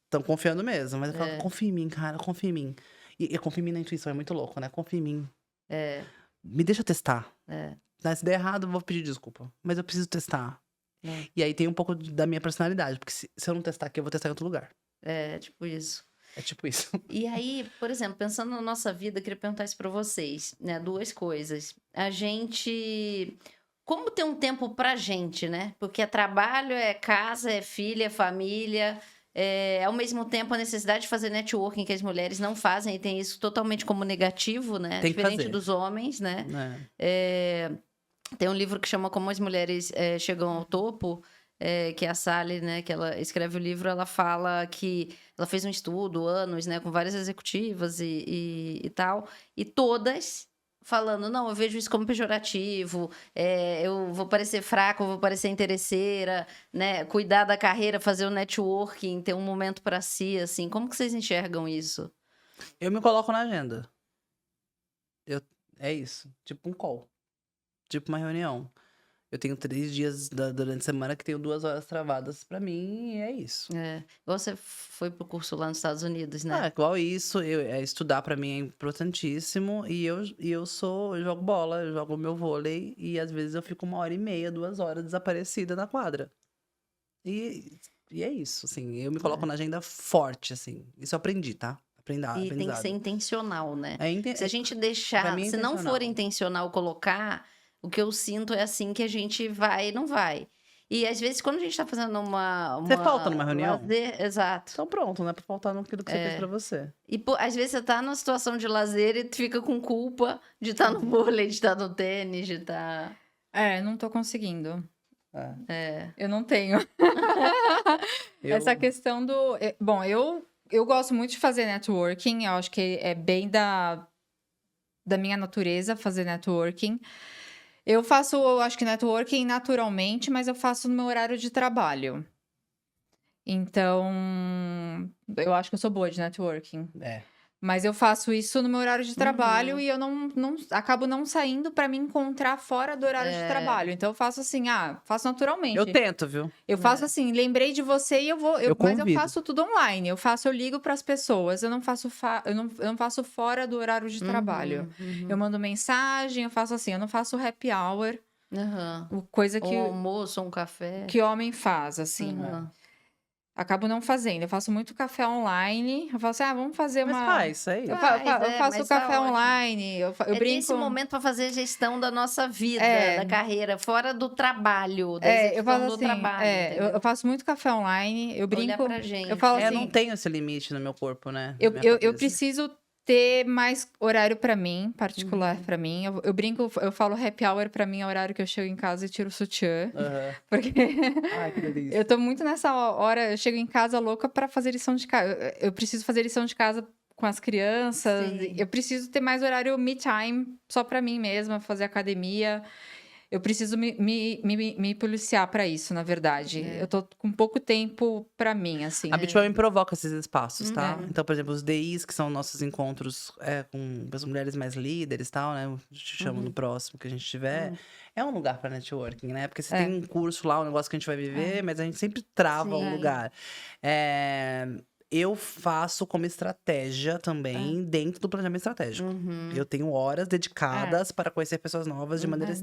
Estão confiando mesmo. Mas eu falo, É. confia em mim, cara, confia em mim. E eu confio em mim na intuição, é muito louco, né? Confia em mim. É, Me deixa testar. é. Se der errado, eu vou pedir desculpa. Mas eu preciso testar. É. E aí tem um pouco da minha personalidade. Porque se eu não testar aqui, eu vou testar em outro lugar. É, tipo isso. É tipo isso. E aí, por exemplo, pensando na nossa vida, eu queria perguntar isso pra vocês, né? Duas coisas. A gente... Como ter um tempo pra gente, né? Porque é trabalho, é casa, é filha, é família... ao mesmo tempo, a necessidade de fazer networking que as mulheres não fazem e tem isso totalmente como negativo, né? Tem que Diferente fazer. dos homens, né? É. Tem um livro que chama Como as Mulheres Chegam ao Topo, que é a Sally, né? Que ela escreve o livro, ela fala que ela fez um estudo, anos, né? Com várias executivas e tal. E todas falando, não, eu vejo isso como pejorativo, eu vou parecer fraco, eu vou parecer interesseira, né? Cuidar da carreira, fazer o networking, ter um momento pra si, assim. Como que vocês enxergam isso? Eu me coloco na agenda. É isso. Tipo um call. Tipo uma reunião. Eu tenho 3 dias durante a semana que tenho 2 horas travadas pra mim e é isso. Igual você foi pro curso lá nos Estados Unidos, né? Ah, igual isso, estudar pra mim é importantíssimo e eu jogo bola, eu jogo meu vôlei e às vezes eu fico 1h30, 2 horas desaparecida na quadra. E é isso, assim, eu me coloco na agenda forte, assim. Isso eu aprendi, tá? E tem que ser intencional, né? Se a gente pra deixar, mim é se não for intencional. intencional colocar, o que eu sinto é assim que a gente vai e não vai. E às vezes, quando a gente tá fazendo uma Você falta numa reunião? lazer, exato. Então pronto, não é pra faltar naquilo que você fez pra você. E às vezes você tá numa situação de lazer e tu fica com culpa de estar no vôlei, de estar no tênis, de estar... não tô conseguindo. É. Eu não tenho. Essa questão do... Bom, eu gosto muito de fazer networking. Eu acho que é bem da minha natureza fazer networking. Eu acho que networking naturalmente, mas eu faço no meu horário de trabalho. Então, eu acho que eu sou boa de networking. Mas eu faço isso no meu horário de trabalho e eu não acabo não saindo pra me encontrar fora do horário de trabalho. Então eu faço assim, faço naturalmente. Eu tento, viu? Eu faço assim, lembrei de você e eu vou. Eu mas eu convido. faço tudo online. Eu ligo pras pessoas. Eu não faço eu não faço fora do horário de trabalho. Eu mando mensagem, eu faço assim, eu não faço happy hour, coisa que Um almoço, um café. que homem faz, assim. Acabo não fazendo. Eu faço muito café online. Eu falo assim, vamos fazer Mas uma. faz, isso aí. Eu Faz, faço mas tá café ótimo. online. Eu É brinco. esse momento para fazer a gestão da nossa vida, É. da carreira, fora do trabalho, da eu execução faço do assim, trabalho. entendeu? eu faço muito café online. Eu Olhar brinco. pra gente. Eu falo Eu assim, não tenho esse limite no meu corpo, né? eu Na minha cabeça. preciso ter mais horário pra mim, particular pra mim. Eu brinco, eu falo happy hour pra mim é o horário que eu chego em casa e tiro o sutiã. Aham. Porque Ai, que delícia. eu tô muito nessa hora, eu chego em casa louca pra fazer lição de casa. Eu preciso fazer lição de casa com as crianças. Sim. Eu preciso ter mais horário me time só pra mim mesma, fazer academia. Eu preciso me policiar pra isso, na verdade. Eu tô com pouco tempo pra mim, assim. A Bitmami me provoca esses espaços, tá? É. Então, por exemplo, os DIs, que são nossos encontros com as mulheres mais líderes e tal, né? A gente chama no próximo que a gente tiver. É um lugar pra networking, né? Porque você tem um curso lá, um negócio que a gente vai viver, mas a gente sempre trava um Sim. lugar. Eu faço como estratégia também dentro do planejamento estratégico. Eu tenho horas dedicadas para conhecer pessoas novas de maneira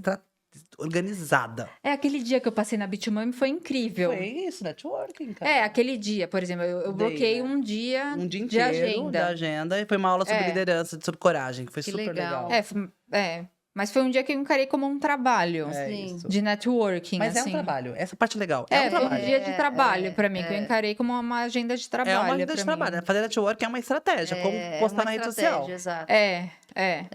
organizada. Aquele dia que eu passei na Bitumami foi incrível. Foi isso, networking, cara. Aquele dia, por exemplo, eu bloqueei, né, um dia Um dia de inteiro da agenda e foi uma aula sobre liderança, sobre coragem, que foi Que super legal. legal. Mas foi um dia que eu encarei como um trabalho Sim. de networking, Mas assim. é um trabalho, essa parte é legal. Foi um um trabalho. dia de trabalho pra mim, que eu encarei como uma agenda de trabalho. É uma agenda pra de mim. trabalho. Fazer networking é uma estratégia, como postar uma na rede estratégia, social. Exato.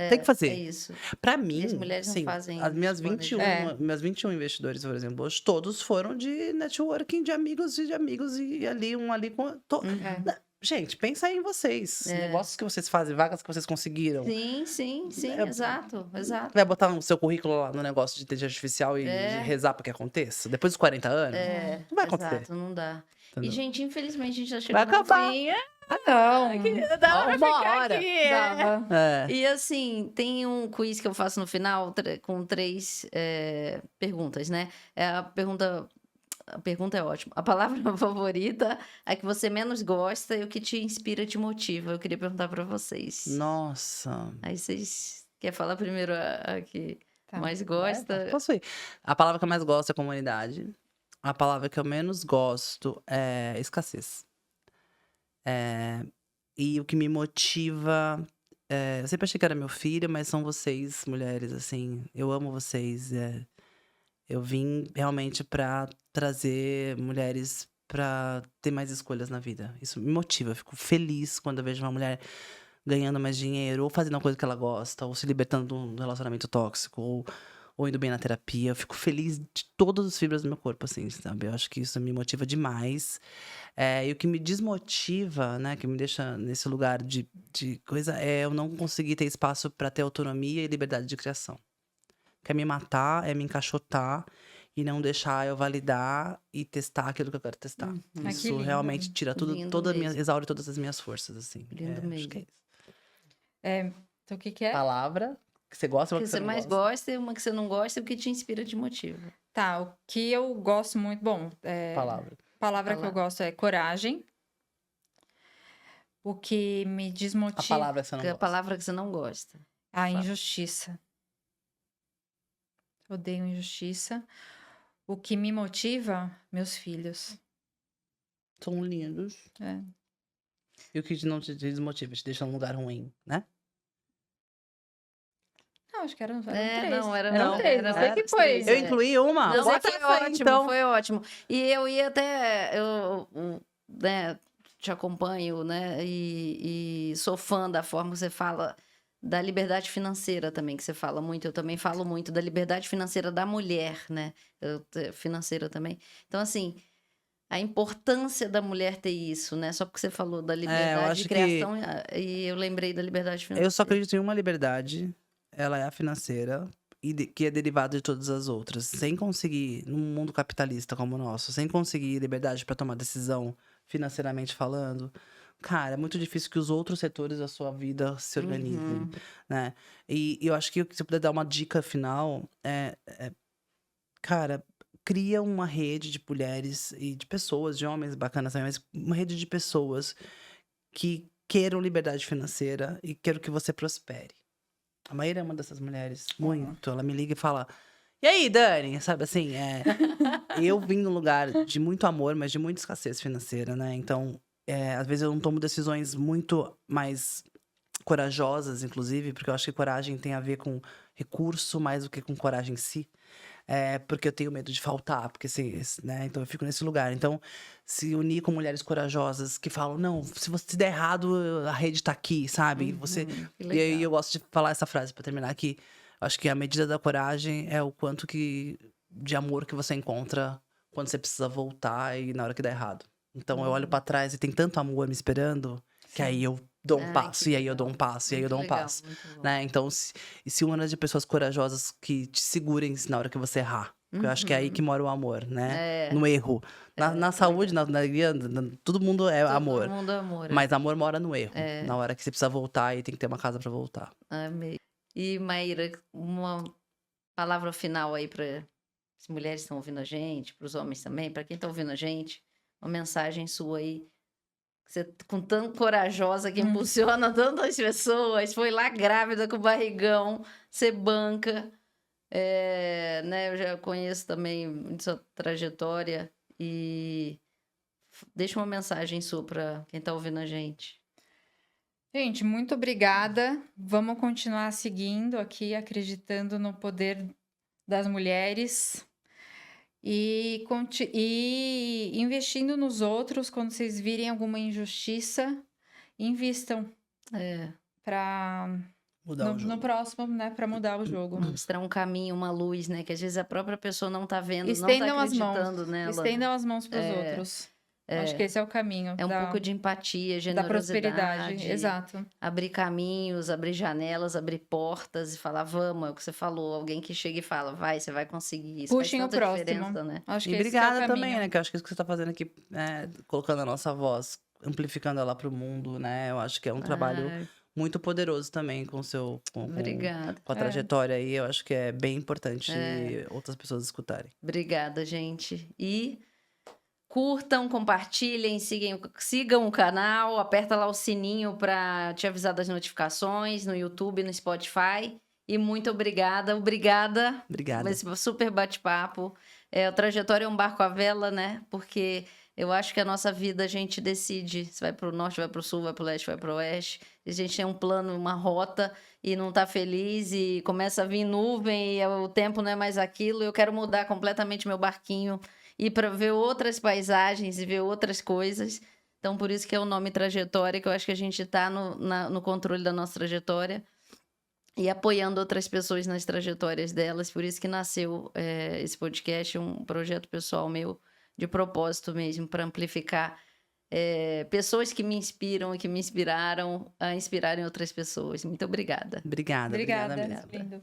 Tem que fazer. É isso. Pra E mim, as mulheres não sim, fazem as minhas isso, 21, meus 21 investidores, por exemplo, hoje todos foram de networking, de amigos e ali, um ali com... Gente, pensa aí em vocês. Negócios que vocês fazem, vagas que vocês conseguiram. Sim, exato. Vai botar o seu currículo lá no negócio de inteligência artificial e rezar pra que aconteça? Depois dos 40 anos? Não vai acontecer. Exato, não dá. Entendeu? E, gente, infelizmente, a gente já chegou Vai acabar. no fim. Não. Dá uma hora. Dava. E assim, tem um quiz que eu faço no final com 3 perguntas, né? A pergunta é ótima. A palavra favorita, a que você menos gosta e o que te inspira, te motiva. Eu queria perguntar pra vocês. Nossa. Aí vocês... Quer falar primeiro a que mais É, gosta? posso ir. A palavra que eu mais gosto é comunidade. A palavra que eu menos gosto é escassez. E o que me motiva... eu sempre achei que era meu filho, mas são vocês, mulheres, assim. Eu amo vocês. Eu vim realmente pra trazer mulheres pra ter mais escolhas na vida. Isso me motiva. Eu fico feliz quando eu vejo uma mulher ganhando mais dinheiro, ou fazendo uma coisa que ela gosta, ou se libertando de um relacionamento tóxico, ou indo bem na terapia. Eu fico feliz de todas as fibras do meu corpo, assim, sabe? Eu acho que isso me motiva demais. E o que me desmotiva, né, que me deixa nesse lugar de coisa, é eu não conseguir ter espaço pra ter autonomia e liberdade de criação. Quer me matar, é me encaixotar e não deixar eu validar e testar aquilo que eu quero testar. Que Isso lindo. realmente tira tudo, Lindo mesmo. exaure todas as minhas forças, assim. Lindo Acho mesmo. que é isso. Então, o que é? Palavra que você gosta ou O que que você você não mais gosta? gosta e uma que você não gosta e o que te inspira, te motiva. Tá, o que eu gosto muito... Bom, palavra que eu gosto é coragem. O que me A desmotiva... palavra que você não Que é a gosta. palavra que você não gosta. A injustiça. Odeio injustiça. O que me motiva? Meus filhos. São lindos. E o que não te desmotiva? Te deixa num lugar ruim, né? Não, acho que eram três. Eram três, não sei o que foi. três, Eu incluí uma? Não, Bota foi essa aí, ótimo, então. foi ótimo. E eu ia até... Eu né, te acompanho, né? E sou fã da forma que você fala da liberdade financeira também, que você fala muito. Eu também falo muito da liberdade financeira da mulher, né? Financeira também. Então, assim, a importância da mulher ter isso, né? Só porque você falou da liberdade de acho criação e eu lembrei da liberdade financeira. Eu só acredito em uma liberdade, ela é a financeira, que é derivada de todas as outras. Sem conseguir, num mundo capitalista como o nosso, sem conseguir liberdade para tomar decisão financeiramente falando, cara, é muito difícil que os outros setores da sua vida se organizem, né? E eu acho que se eu puder dar uma dica final, cara, cria uma rede de mulheres e de pessoas, de homens bacanas também, mas uma rede de pessoas que queiram liberdade financeira e queiram que você prospere. A Maíra é uma dessas mulheres, muito. Ela me liga e fala, e aí, Dani? Sabe assim, eu vim num lugar de muito amor, mas de muita escassez financeira, né? Então, às vezes eu não tomo decisões muito mais corajosas, inclusive, porque eu acho que coragem tem a ver com recurso mais do que com coragem em si. Porque eu tenho medo de faltar, porque né? Então eu fico nesse lugar. Então, se unir com mulheres corajosas que falam, não, se você der errado, a rede tá aqui, sabe? E aí eu gosto de falar essa frase pra terminar aqui. Acho que a medida da coragem é o quanto de amor que você encontra quando você precisa voltar e na hora que dá errado. Então eu olho pra trás e tem tanto amor me esperando, que aí eu dou um passo, e aí eu dou um passo, e aí eu dou um passo. Né? Então, se uma de pessoas corajosas que te segurem na hora que você errar. Porque eu acho que é aí que mora o amor, né? No erro. Na saúde, na todo mundo é amor. Todo mundo é amor. Mas amor mora no erro. Na hora que você precisa voltar e tem que ter uma casa pra voltar. Amei. E, Maíra, uma palavra final aí para as mulheres que estão ouvindo a gente, para os homens também, para quem está ouvindo a gente, uma mensagem sua aí. Você, com tão corajosa, que impulsiona tantas pessoas, foi lá grávida com barrigão, você banca. né, eu já conheço também sua trajetória e deixa uma mensagem sua para quem está ouvindo a gente. Gente, muito obrigada. Vamos continuar seguindo aqui, acreditando no poder das mulheres e investindo nos outros. Quando vocês virem alguma injustiça, invistam para Mudar o jogo. no próximo, né, para mudar o jogo. Mostrar um caminho, uma luz, né? Que às vezes a própria pessoa não tá vendo, Estendam não tá as mãos. acreditando nela. Estendam as mãos para os outros. Acho que esse é o caminho. É um pouco de empatia, generosidade. Da prosperidade, exato. Abrir caminhos, abrir janelas, abrir portas e falar, vamos, é o que você falou. Alguém que chega e fala, vai, você vai conseguir. Isso Puxem faz o tanta próximo. diferença, né? Acho E que esse que é o obrigada também, caminho. né? Que eu acho que isso que você tá fazendo aqui, colocando a nossa voz, amplificando ela pro mundo, né? Eu acho que é um trabalho Ai, muito poderoso também com o seu... obrigada. Com a trajetória aí, eu acho que é bem importante outras pessoas escutarem. Obrigada, gente. E curtam, compartilhem, sigam o canal, aperta lá o sininho para te avisar das notificações no YouTube, no Spotify. E muito obrigada. Obrigada. Esse super bate-papo. O Trajetória é um barco à vela, né? Porque eu acho que a nossa vida a gente decide. Se vai para o norte, vai para o sul, vai para o leste, vai para o oeste. A gente tem um plano, uma rota e não tá feliz e começa a vir nuvem e o tempo não é mais aquilo. Eu quero mudar completamente meu barquinho e para ver outras paisagens e ver outras coisas. Então, por isso que é o nome Trajetória, que eu acho que a gente está no controle da nossa trajetória e apoiando outras pessoas nas trajetórias delas. Por isso que nasceu esse podcast, um projeto pessoal meu, de propósito mesmo, para amplificar pessoas que me inspiram e que me inspiraram a inspirarem outras pessoas. Muito obrigada. Obrigada Obrigada. mesmo. Lindo.